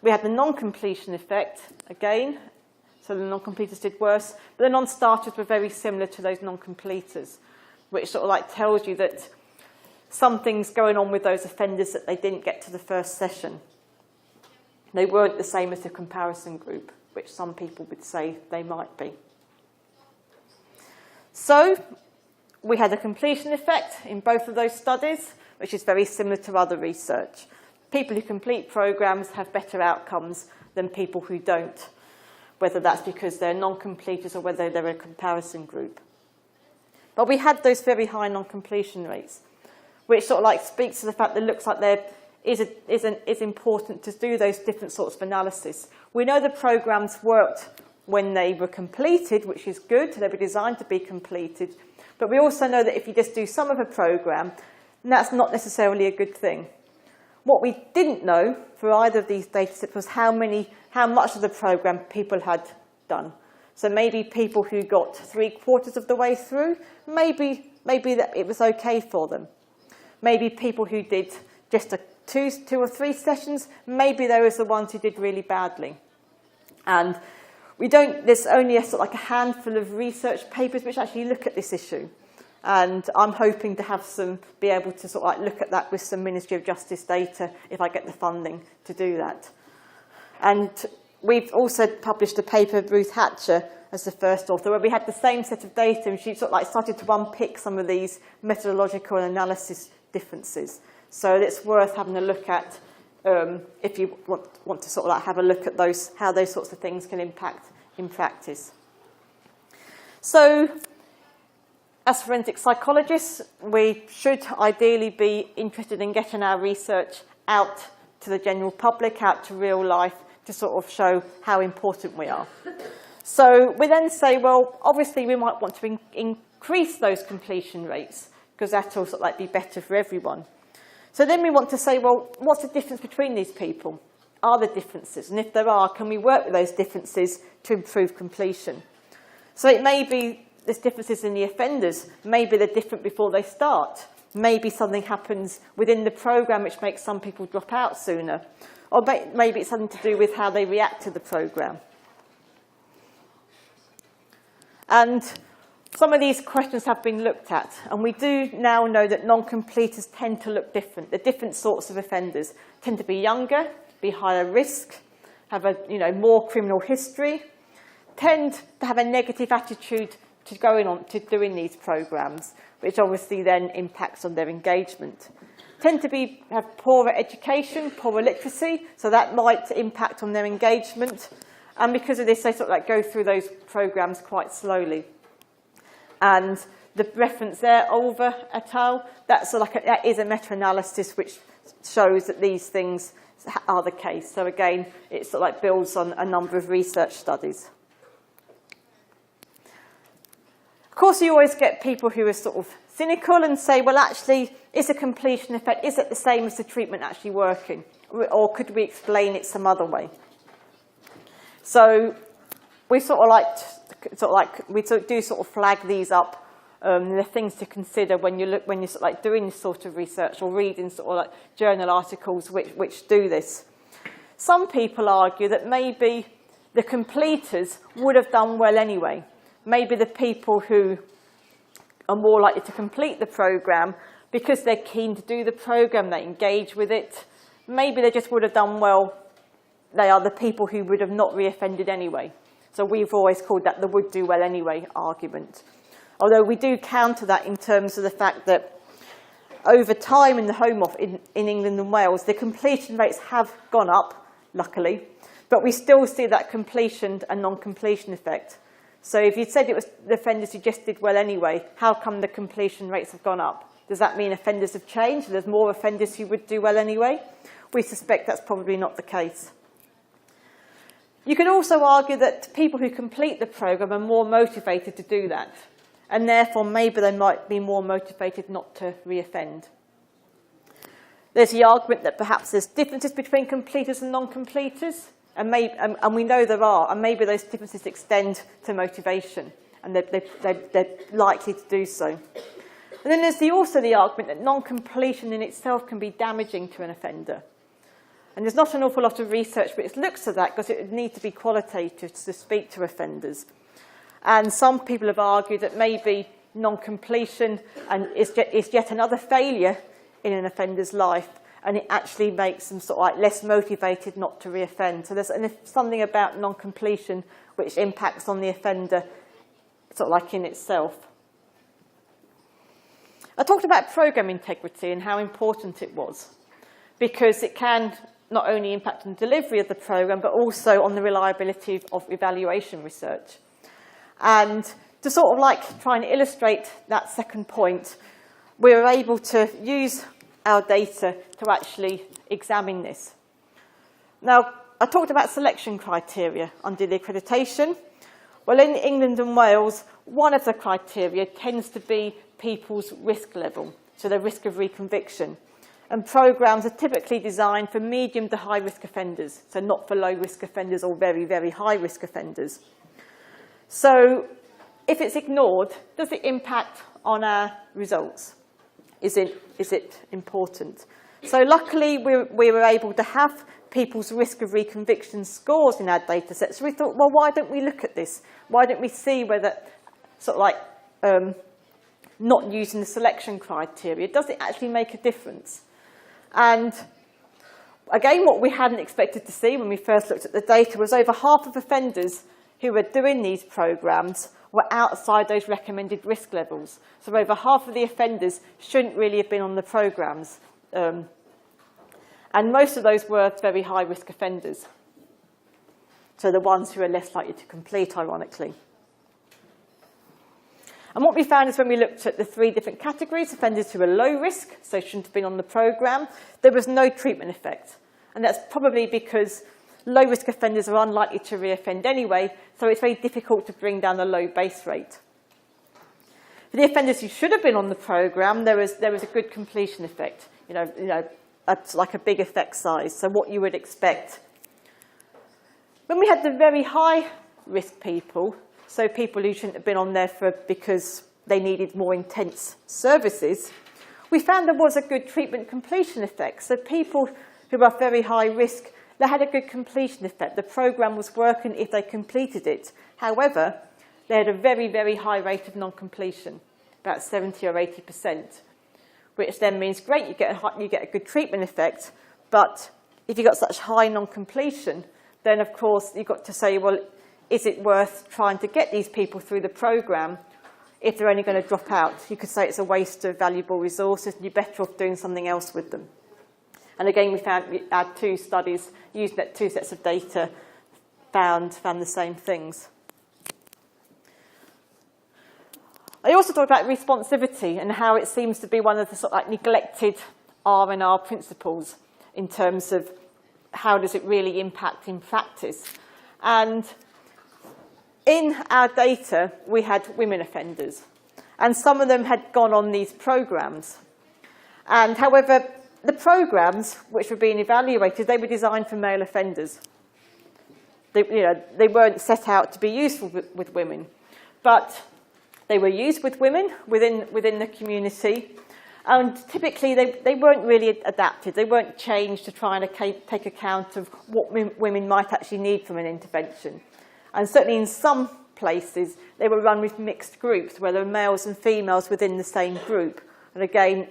We had the non-completion effect, again, so the non-completers did worse, but the non-starters were very similar to those non-completers, which sort of like tells you that something's going on with those offenders that they didn't get to the first session. They weren't the same as the comparison group, which some people would say they might be. So we had a completion effect in both of those studies, which is very similar to other research. People who complete programs have better outcomes than people who don't, whether that's because they're non-completers or whether they're a comparison group. But we had those very high non-completion rates, which sort of like speaks to the fact that it looks like there is important to do those different sorts of analysis. We know the programs worked when they were completed, which is good. They were designed to be completed. But we also know that if you just do some of a program, that's not necessarily a good thing. What we didn't know for either of these data sets was how much of the program people had done. So maybe people who got 3/4 of the way through, maybe that it was okay for them. Maybe people who did just two or three sessions, maybe they were the ones who did really badly. And there's only a handful of research papers which actually look at this issue. And I'm hoping to be able to sort of like look at that with some Ministry of Justice data if I get the funding to do that. And we've also published a paper with Ruth Hatcher as the first author, where we had the same set of data, and she sort of like started to unpick some of these methodological and analysis differences. So it's worth having a look at if you want to sort of like have a look at how those sorts of things can impact in practice. So as forensic psychologists, we should ideally be interested in getting our research out to the general public, out to real life, to sort of show how important we are. So we then say, well, obviously we might want to increase those completion rates, because that will sort of like be better for everyone. So then we want to say, well, what's the difference between these people? Are there differences? And if there are, can we work with those differences to improve completion? So it may be there's differences in the offenders. Maybe they're different before they start. Maybe something happens within the program which makes some people drop out sooner. Or maybe it's something to do with how they react to the program. And some of these questions have been looked at, and we do now know that non-completers tend to look different. The different sorts of offenders tend to be younger, be higher risk, have more criminal history, tend to have a negative attitude to doing these programs, which obviously then impacts on their engagement. Tend to have poorer education, poorer literacy, so that might impact on their engagement. And because of this, they sort of like go through those programs quite slowly. And the reference there, Olver et al., that is a meta-analysis which shows that these things are the case. So again, it sort of like builds on a number of research studies. Of course, you always get people who are sort of cynical and say, well, actually, is a completion effect, is it the same as the treatment actually working? Or could we explain it some other way? So we we do sort of flag these up. The things to consider when you're sort of like doing this sort of research or reading sort of like journal articles which do this. Some people argue that maybe the completers would have done well anyway. Maybe the people who are more likely to complete the program because they're keen to do the program, they engage with it. Maybe they just would have done well. They are the people who would have not reoffended anyway. So we've always called that the would do well anyway argument. Although we do counter that in terms of the fact that over time in the Home Office in England and Wales, the completion rates have gone up, luckily, but we still see that completion and non-completion effect. So if you said it was the offenders who just did well anyway, how come the completion rates have gone up? Does that mean offenders have changed? There's more offenders who would do well anyway? We suspect that's probably not the case. You can also argue that people who complete the programme are more motivated to do that, and therefore maybe they might be more motivated not to reoffend. There's the argument that perhaps there's differences between completers and non-completers, and we know there are, and maybe those differences extend to motivation, and they're likely to do so. And then there's also the argument that non-completion in itself can be damaging to an offender. And there's not an awful lot of research which looks at that because it would need to be qualitative to speak to offenders. And some people have argued that maybe non-completion is yet another failure in an offender's life, and it actually makes them sort of like less motivated not to reoffend. So there's something about non-completion which impacts on the offender sort of like in itself. I talked about programme integrity and how important it was, because it can not only impact on the delivery of the programme, but also on the reliability of evaluation research. And to sort of like try and illustrate that second point, we were able to use our data to actually examine this. Now, I talked about selection criteria under the accreditation. Well, in England and Wales, one of the criteria tends to be people's risk level, so their risk of reconviction. And programmes are typically designed for medium to high risk offenders, so not for low risk offenders or very, very high risk offenders. So if it's ignored, does it impact on our results? Is it important? So luckily, we were able to have people's risk of reconviction scores in our data sets. So we thought, well, why don't we look at this? Why don't we see whether, sort of like, not using the selection criteria, does it actually make a difference? And again, what we hadn't expected to see when we first looked at the data was over half of offenders who were doing these programmes were outside those recommended risk levels. So over half of the offenders shouldn't really have been on the programmes. And most of those were very high-risk offenders. So the ones who are less likely to complete, ironically. And what we found is when we looked at the three different categories, offenders who were low risk, so shouldn't have been on the programme, there was no treatment effect. And that's probably because low-risk offenders are unlikely to reoffend anyway, so it's very difficult to bring down a low base rate. For the offenders who should have been on the programme, there was a good completion effect. You know, that's like a big effect size, so what you would expect. When we had the very high-risk people, so people who shouldn't have been on there because they needed more intense services, we found there was a good treatment completion effect. So people who are very high risk, they had a good completion effect. The programme was working if they completed it. However, they had a very, very high rate of non-completion, about 70 or 80%, which then means, great, you get a good treatment effect, but if you've got such high non-completion, then of course you've got to say, well, is it worth trying to get these people through the programme if they're only going to drop out? You could say it's a waste of valuable resources and you're better off doing something else with them. And again, we had two studies using that two sets of data, found the same things. I also talked about responsivity and how it seems to be one of the sort of like neglected R&R principles in terms of how does it really impact in practice. And in our data, we had women offenders, and some of them had gone on these programs. And however, the programs which were being evaluated, they were designed for male offenders. They weren't set out to be useful with women, but they were used with women within the community, and typically they weren't really adapted. They weren't changed to try and take account of what women might actually need from an intervention. And certainly in some places, they were run with mixed groups, where there were males and females within the same group. And again,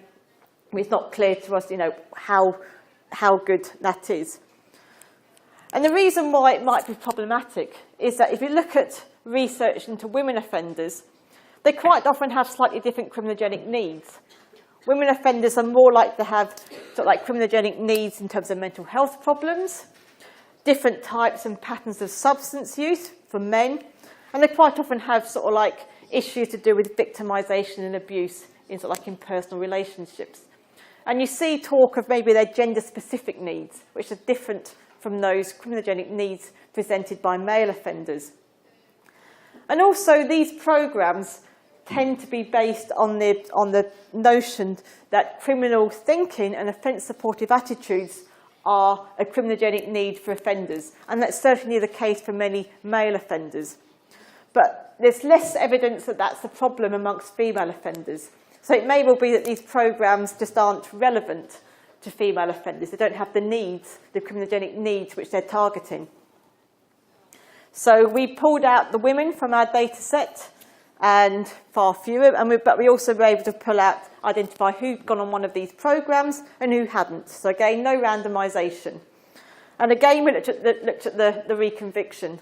it's not clear to us, how good that is. And the reason why it might be problematic is that if you look at research into women offenders, they quite often have slightly different criminogenic needs. Women offenders are more likely to have criminogenic needs in terms of mental health problems, different types and patterns of substance use from men, and they quite often have issues to do with victimization and abuse in personal relationships. And you see talk of maybe their gender-specific needs, which are different from those criminogenic needs presented by male offenders. And also these programs tend to be based on the notion that criminal thinking and offence-supportive attitudes are a criminogenic need for offenders, and that's certainly the case for many male offenders. But there's less evidence that that's a problem amongst female offenders. So it may well be that these programs just aren't relevant to female offenders. They don't have the needs, the criminogenic needs which they're targeting. So we pulled out the women from our data set, and far fewer, but we also were able to identify who'd gone on one of these programs and who hadn't. So again, no randomisation. And again, we looked at the reconviction.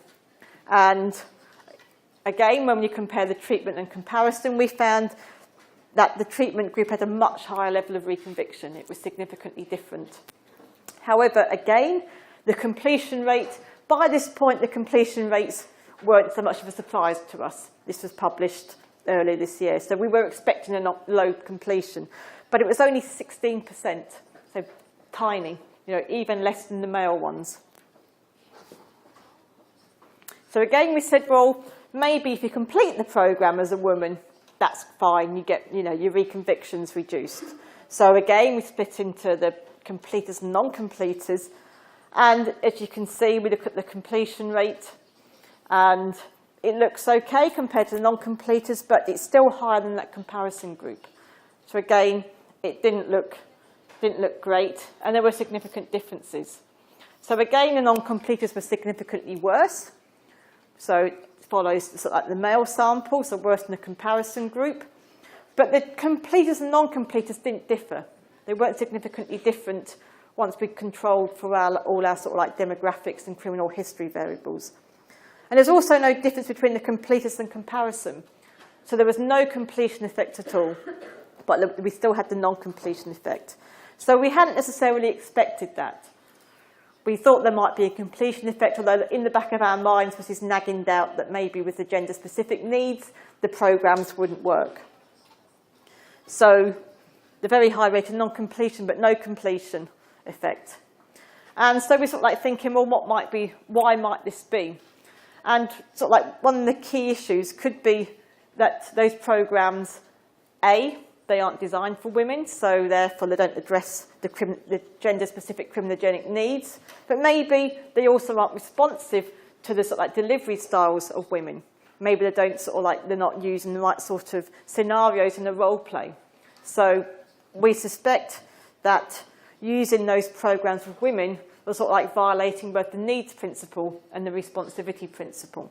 And again, when you compare the treatment and comparison, we found that the treatment group had a much higher level of reconviction. It was significantly different. However, again, the completion rate, by this point, the completion rates weren't so much of a surprise to us. This was published earlier this year, so we were expecting a low completion. But it was only 16%, so tiny, even less than the male ones. So again, we said, well, maybe if you complete the programme as a woman, that's fine, you get your reconvictions reduced. So again, we split into the completers and non-completers, and as you can see, we look at the completion rate, and it looks okay compared to the non-completers, but it's still higher than that comparison group. So again, it didn't look great, and there were significant differences. So again, the non-completers were significantly worse. So it follows the male sample, so worse than the comparison group. But the completers and non-completers didn't differ. They weren't significantly different once we controlled for all our demographics and criminal history variables. And there's also no difference between the completers and comparison. So there was no completion effect at all, but we still had the non-completion effect. So we hadn't necessarily expected that. We thought there might be a completion effect, although in the back of our minds was this nagging doubt that maybe with the gender-specific needs, the programs wouldn't work. So the very high rate of non-completion, but no completion effect. And so we thinking, well, why might this be? And one of the key issues could be that those programs, A, they aren't designed for women, so therefore they don't address the gender-specific criminogenic needs. But maybe they also aren't responsive to the delivery styles of women. Maybe they don't they're not using the right sort of scenarios in the role play. So we suspect that using those programs with women was violating both the needs principle and the responsivity principle.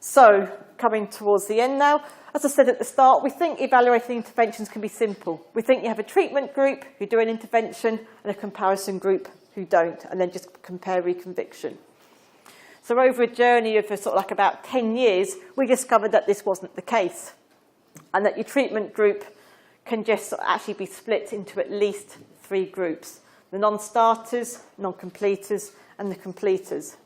So, coming towards the end now, as I said at the start, we think evaluating interventions can be simple. We think you have a treatment group who do an intervention and a comparison group who don't, and then just compare reconviction. So over a journey of about 10 years, we discovered that this wasn't the case, and that your treatment group can just actually be split into at least 3 groups: the non-starters, non-completers, and the completers.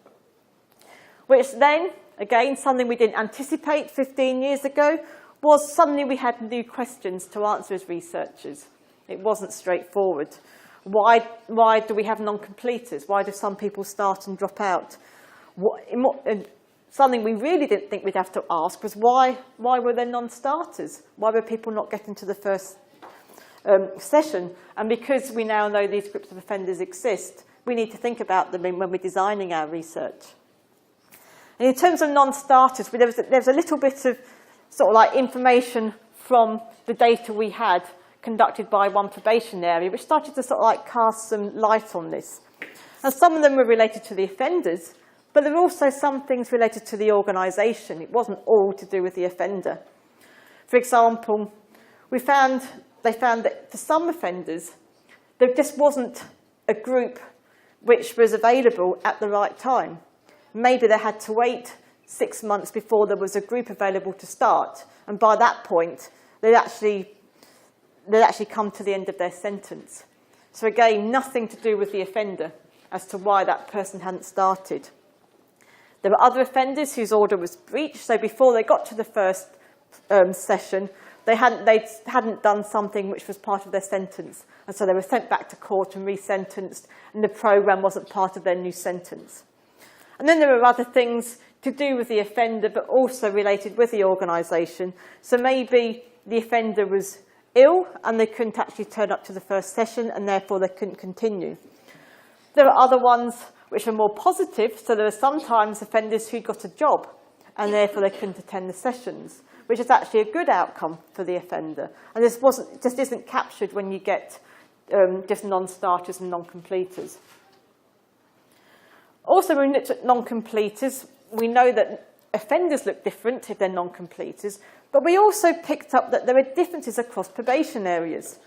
Which then, again, something we didn't anticipate 15 years ago, was suddenly we had new questions to answer as researchers. It wasn't straightforward. Why do we have non-completers? Why do some people start and drop out? Something we really didn't think we'd have to ask was why were there non-starters? Why were people not getting to the first session? And because we now know these groups of offenders exist, we need to think about them when we're designing our research. And in terms of non-starters, there was a little bit of sort of like information from the data we had conducted by one probation area, which started to sort of like cast some light on this. And some of them were related to the offenders, but there were also some things related to the organisation. It wasn't all to do with the offender. For example, they found that for some offenders, there just wasn't a group which was available at the right time. Maybe they had to wait 6 months before there was a group available to start, and by that point, they'd actually come to the end of their sentence. So again, nothing to do with the offender as to why that person hadn't started. There were other offenders whose order was breached, so before they got to the first session, they hadn't done something which was part of their sentence, and so they were sent back to court and resentenced, and the programme wasn't part of their new sentence. And then there were other things to do with the offender, but also related with the organisation. So maybe the offender was ill and they couldn't actually turn up to the first session, and therefore they couldn't continue. There are other ones which are more positive. So there are sometimes offenders who got a job and therefore they couldn't attend the sessions, which is actually a good outcome for the offender. And this just isn't captured when you get just non-starters and non-completers. Also, when we looked at non-completers, we know that offenders look different if they're non-completers, but we also picked up that there are differences across probation areas.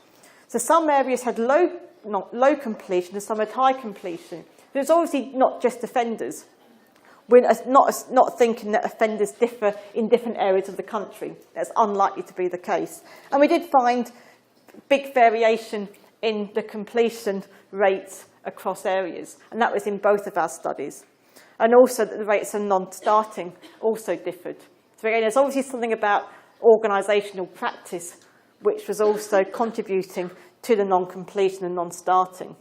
So some areas had low completion and some had high completion. But it's obviously not just offenders. We're not thinking that offenders differ in different areas of the country. That's unlikely to be the case. And we did find big variation in the completion rates across areas, and that was in both of our studies. And also that the rates of non-starting also differed. So again, there's obviously something about organisational practice which was also contributing to the non-completion and non-starting.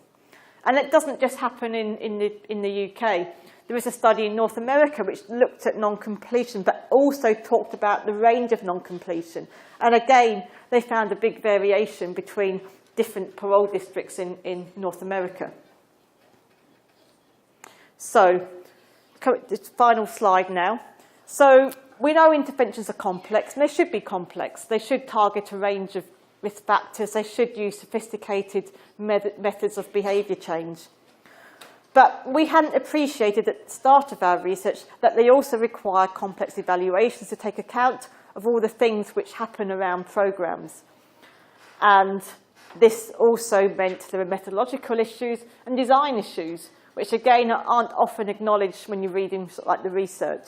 And it doesn't just happen in the UK. There was a study in North America which looked at non-completion but also talked about the range of non-completion. And again, they found a big variation between different parole districts in North America. So, this final slide now. So, we know interventions are complex, and they should be complex. They should target a range of risk factors. They should use sophisticated methods of behaviour change. But we hadn't appreciated at the start of our research that they also require complex evaluations to take account of all the things which happen around programmes. And this also meant there were methodological issues and design issues, which again aren't often acknowledged when you're reading sort of like the research.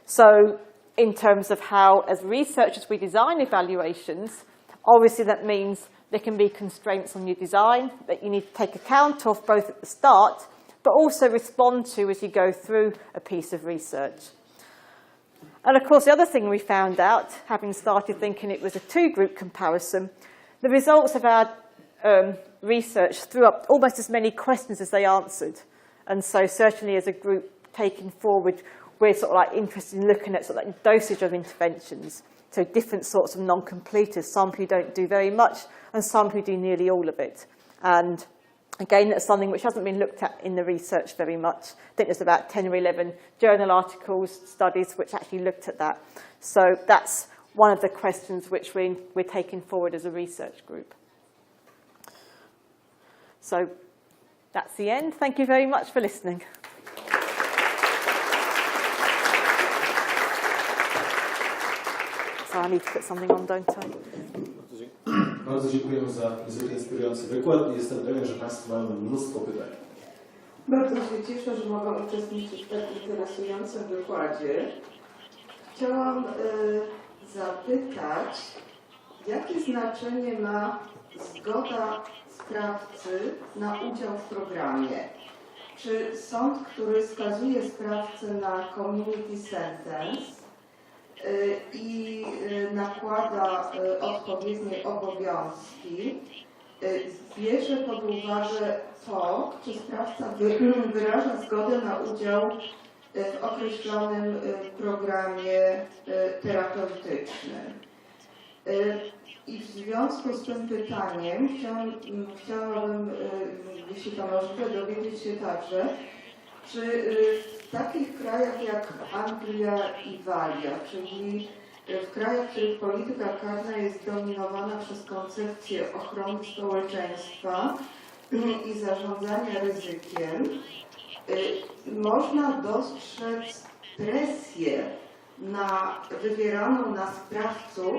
So in terms of how, as researchers, we design evaluations, obviously that means there can be constraints on your design that you need to take account of both at the start, but also respond to as you go through a piece of research. And of course, the other thing we found out, having started thinking it was a two-group comparison, the results of our research threw up almost as many questions as they answered. And so certainly as a group taking forward, we're sort of like interested in looking at sort of like dosage of interventions. So different sorts of non-completers, some who don't do very much and some who do nearly all of it. And again, that's something which hasn't been looked at in the research very much. I think there's about 10 or 11 journal articles, studies which actually looked at that. So that's one of the questions which we're taking forward as a research group. So that's the end. Thank you very much for listening. So I need to put something on, don't I? Bardzo dziękujemy za niezwykle inspirujący wykład i jestem pewien, że Państwo mają mnóstwo pytań. Bardzo się cieszę, że mogę uczestniczyć w tak interesującym wykładzie. Chciałam zapytać, jakie znaczenie ma zgoda sprawcy na udział w programie? Czy sąd, który skazuje sprawcę na community sentence i nakłada odpowiednie obowiązki, bierze pod uwagę to, czy sprawca wyraża zgodę na udział w określonym programie terapeutycznym. I w związku z tym pytaniem chciałabym, jeśli to możliwe, dowiedzieć się także, czy w takich krajach jak Anglia i Walia, czyli w krajach, w których polityka karna jest dominowana przez koncepcję ochrony społeczeństwa i zarządzania ryzykiem, można dostrzec presję wywieraną na sprawców,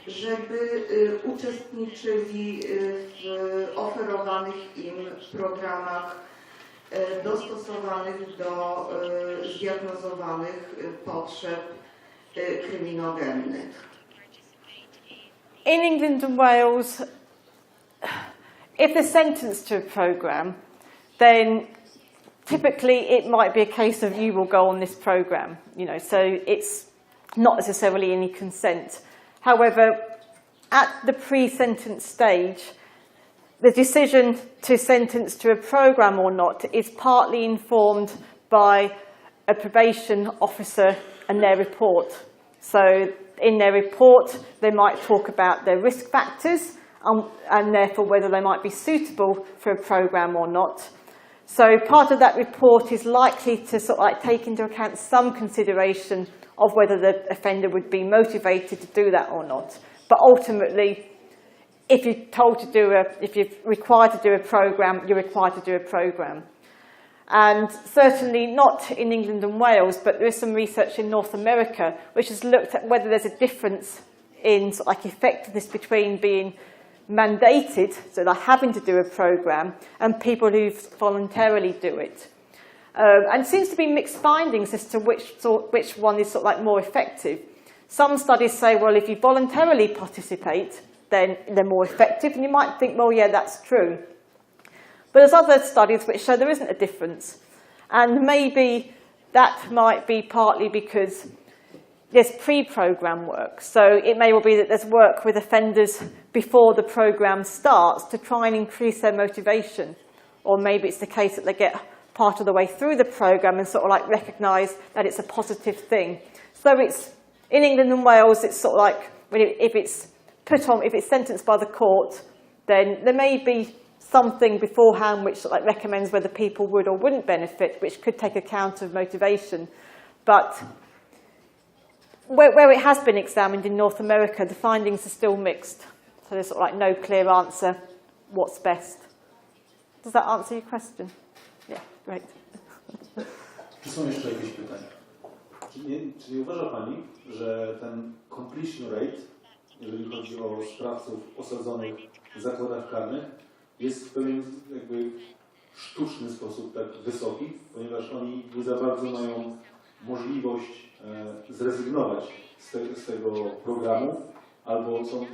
żeby uczestniczyli w oferowanych im programach dostosowanych do zdiagnozowanych potrzeb kryminogennych. In England and Wales, if they're sentenced to a programme, then typically it might be a case of you will go on this programme, you know, so it's not necessarily any consent. However, at the pre-sentence stage, the decision to sentence to a programme or not is partly informed by a probation officer and their report. So in their report, they might talk about their risk factors and therefore whether they might be suitable for a programme or not. So part of that report is likely to sort of like take into account some consideration of whether the offender would be motivated to do that or not. But ultimately, if you're required to do a programme, you're required to do a programme. And certainly not in England and Wales, but there is some research in North America which has looked at whether there's a difference in sort of like effectiveness between being mandated, so they're having to do a programme, and people who voluntarily do it. And it seems to be mixed findings as to which one is sort of like more effective. Some studies say, well, if you voluntarily participate, then they're more effective, and you might think, well, yeah, that's true. But there's other studies which show there isn't a difference. And maybe that might be partly because there's pre-programme work. So it may well be that there's work with offenders before the programme starts to try and increase their motivation. Or maybe it's the case that they get part of the way through the programme and sort of like recognise that it's a positive thing. So it's, in England and Wales, it's sort of like, if it's sentenced by the court, then there may be something beforehand which sort of like recommends whether people would or wouldn't benefit, which could take account of motivation. But where it has been examined in North America, the findings are still mixed. So there's sort of like no clear answer what's best. Does that answer your question? Yeah, great. Czy są jeszcze jakieś pytania? Czy nie uważa Pani, że ten completion rate, jeżeli chodzi o sprawców osadzonych w zakładach karnych, jest w pewien jakby sztuczny sposób tak wysoki, ponieważ oni nie za bardzo mają możliwość zrezygnować z tego programu, albo są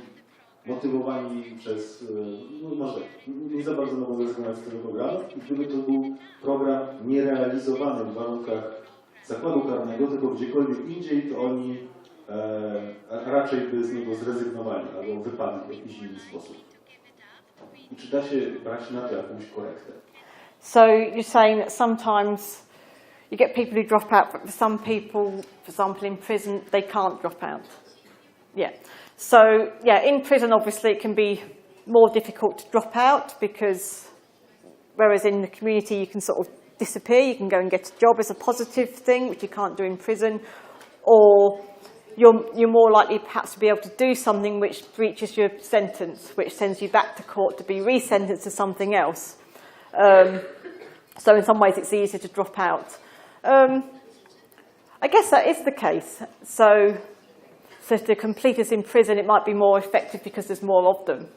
motywowani przez, no może nie za bardzo mogą zrezygnować z tego programu, i gdyby to był program nierealizowany w warunkach zakładu karnego, tylko gdziekolwiek indziej, to oni raczej by z niego zrezygnowali albo wypadli w jakiś inny sposób. I czy da się brać na to jakąś korektę? So you're saying that sometimes you get people who drop out, but for some people, for example, in prison, they can't drop out. Yeah. So, yeah, in prison, obviously, it can be more difficult to drop out because whereas in the community, you can sort of disappear, you can go and get a job as a positive thing, which you can't do in prison, or you're more likely perhaps to be able to do something which breaches your sentence, which sends you back to court to be resentenced to something else. So in some ways, it's easier to drop out. I guess that is the case. So to complete us in prison, it might be more effective because there's more of them.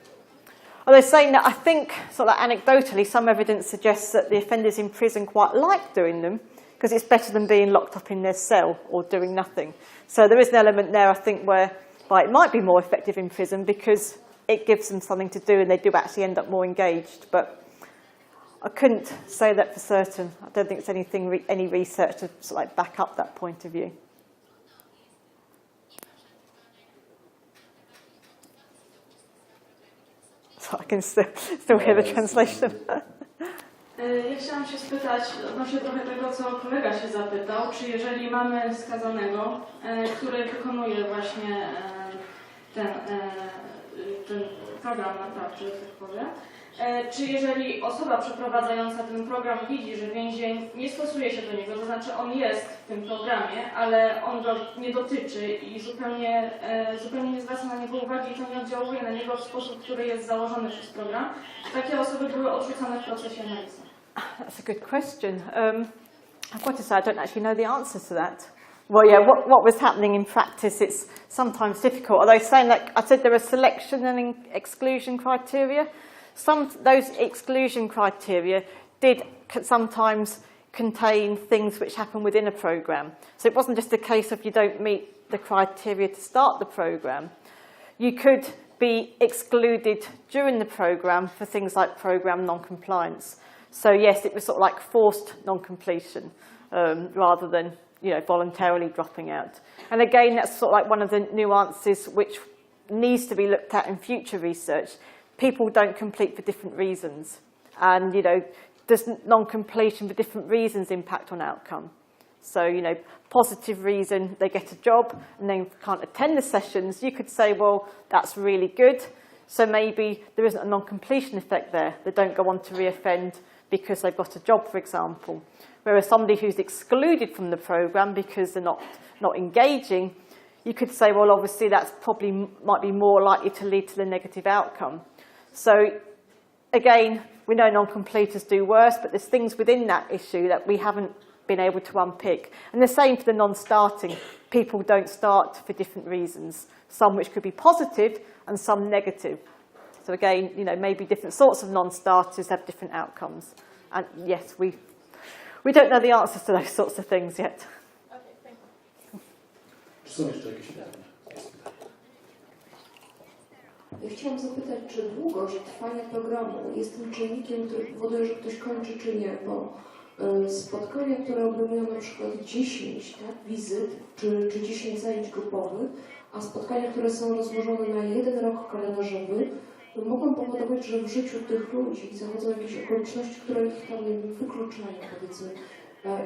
Although saying that, I think, sort of anecdotally, some evidence suggests that the offenders in prison quite like doing them because it's better than being locked up in their cell or doing nothing. So there is an element there, I think, where it might be more effective in prison because it gives them something to do and they do actually end up more engaged. But I couldn't say that for certain. I don't think it's any research to sort of like back up that point of view. So I can can still hear the translation. Ja chciałam się spytać odnośnie trochę tego, co kolega się zapytał, czy jeżeli mamy skazanego, który wykonuje właśnie ten program naprawczy, tak powiem, czy jeżeli osoba przeprowadzająca ten program widzi, że więzień nie stosuje się do niego, to znaczy on jest w tym programie, ale on go nie dotyczy i zupełnie nie zwraca na niego uwagi i to nie oddziałuje na niego w sposób, który jest założony przez program, takie osoby były odrzucane w procesie analizy. That's a good question. I've got to say I don't actually know the answers to that. Well, yeah, what was happening in practice, it's sometimes difficult. Although saying that, I said there are selection and exclusion criteria. Those exclusion criteria did sometimes contain things which happen within a programme. So it wasn't just a case of you don't meet the criteria to start the programme. You could be excluded during the programme for things like programme non-compliance. So yes, it was sort of like forced non-completion rather than voluntarily dropping out. And again, that's sort of like one of the nuances which needs to be looked at in future research. People don't complete for different reasons. And, does non-completion for different reasons impact on outcome? So, positive reason, they get a job and then can't attend the sessions, you could say, well, that's really good. So maybe there isn't a non-completion effect there. They don't go on to reoffend because they've got a job, for example. Whereas somebody who's excluded from the programme because they're not engaging, you could say, well, obviously that's probably might be more likely to lead to the negative outcome. So again, we know non-completers do worse, but there's things within that issue that we haven't been able to unpick. And the same for the non-starting. People don't start for different reasons, some which could be positive and some negative. So again, maybe different sorts of non-starters have different outcomes. And yes, we don't know the answers to those sorts of things yet. Okay, thank you. Czy są jeszcze jakieś pytania? Ja chciałam zapytać, czy długość trwania programu jest tym czynnikiem, który powoduje, że ktoś kończy, czy nie, bo spotkania, które obejmują na przykład 10 wizyt, czy 10 zajęć grupowych, a spotkania, które są rozłożone na 1 rok kalendarzowy, mogą powodować, że w życiu tych ludzi zachodzą jakieś okoliczności, które ich tam wykluczają, powiedzmy.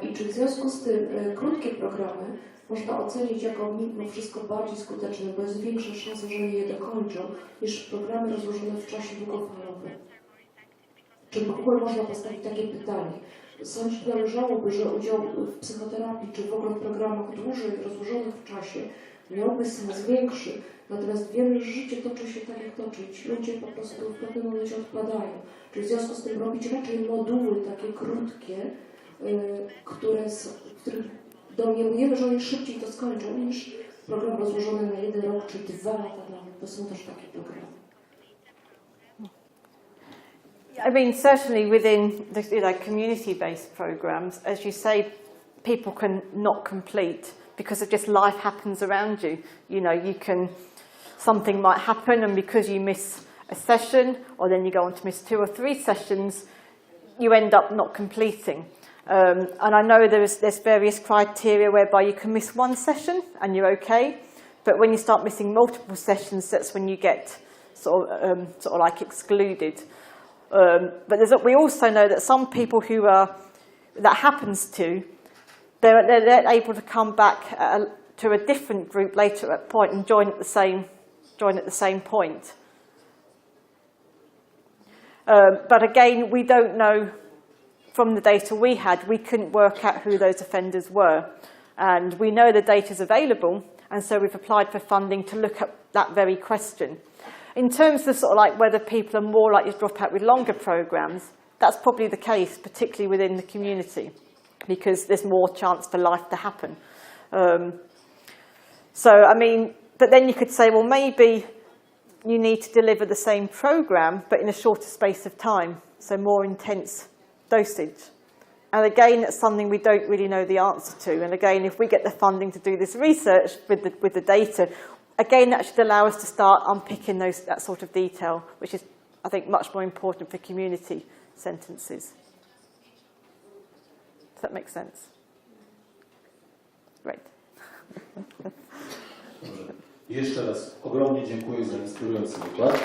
I czy w związku z tym krótkie programy można ocenić jako mimo wszystko bardziej skuteczne, bo jest większa szansa, że je dokończą, niż programy rozłożone w czasie długofalowym. Czy w ogóle można postawić takie pytanie? Sądzić należałoby, że udział w psychoterapii, czy w ogóle w programach dłużej rozłożonych w czasie miałby sens większy, natomiast wiele życie toczy się tak, jak toczy. Ci ludzie po prostu w pewnym momencie odpadają. Czyli w związku z tym robić raczej moduły takie krótkie, których domniemujemy, że oni szybciej to skończą, niż program rozłożony na 1 rok czy 2 lata nawet. To są też takie programy. I mean, certainly within the community-based programs, as you say, people can not complete because of just life happens around you. Something might happen, and because you miss a session, or then you go on to miss 2 or 3 sessions, you end up not completing. And I know there's various criteria whereby you can miss 1 session and you're okay, but when you start missing multiple sessions, that's when you get sort of like excluded. But we also know that some people that happens to, they're able to come back to a different group later at point and join at the same point. But again, we don't know. From the data we had, we couldn't work out who those offenders were. And we know the data is available, and so we've applied for funding to look at that very question. In terms of sort of like whether people are more likely to drop out with longer programs, that's probably the case, particularly within the community, because there's more chance for life to happen. But then you could say, well, maybe you need to deliver the same program, but in a shorter space of time, so more intense dosage. And again, that's something we don't really know the answer to. And again, if we get the funding to do this research with the data, again, that should allow us to start unpicking that sort of detail, which is, I think, much more important for community sentences. Does that make sense? Great. Jeszcze raz ogromnie dziękuję za inspirujący wykład.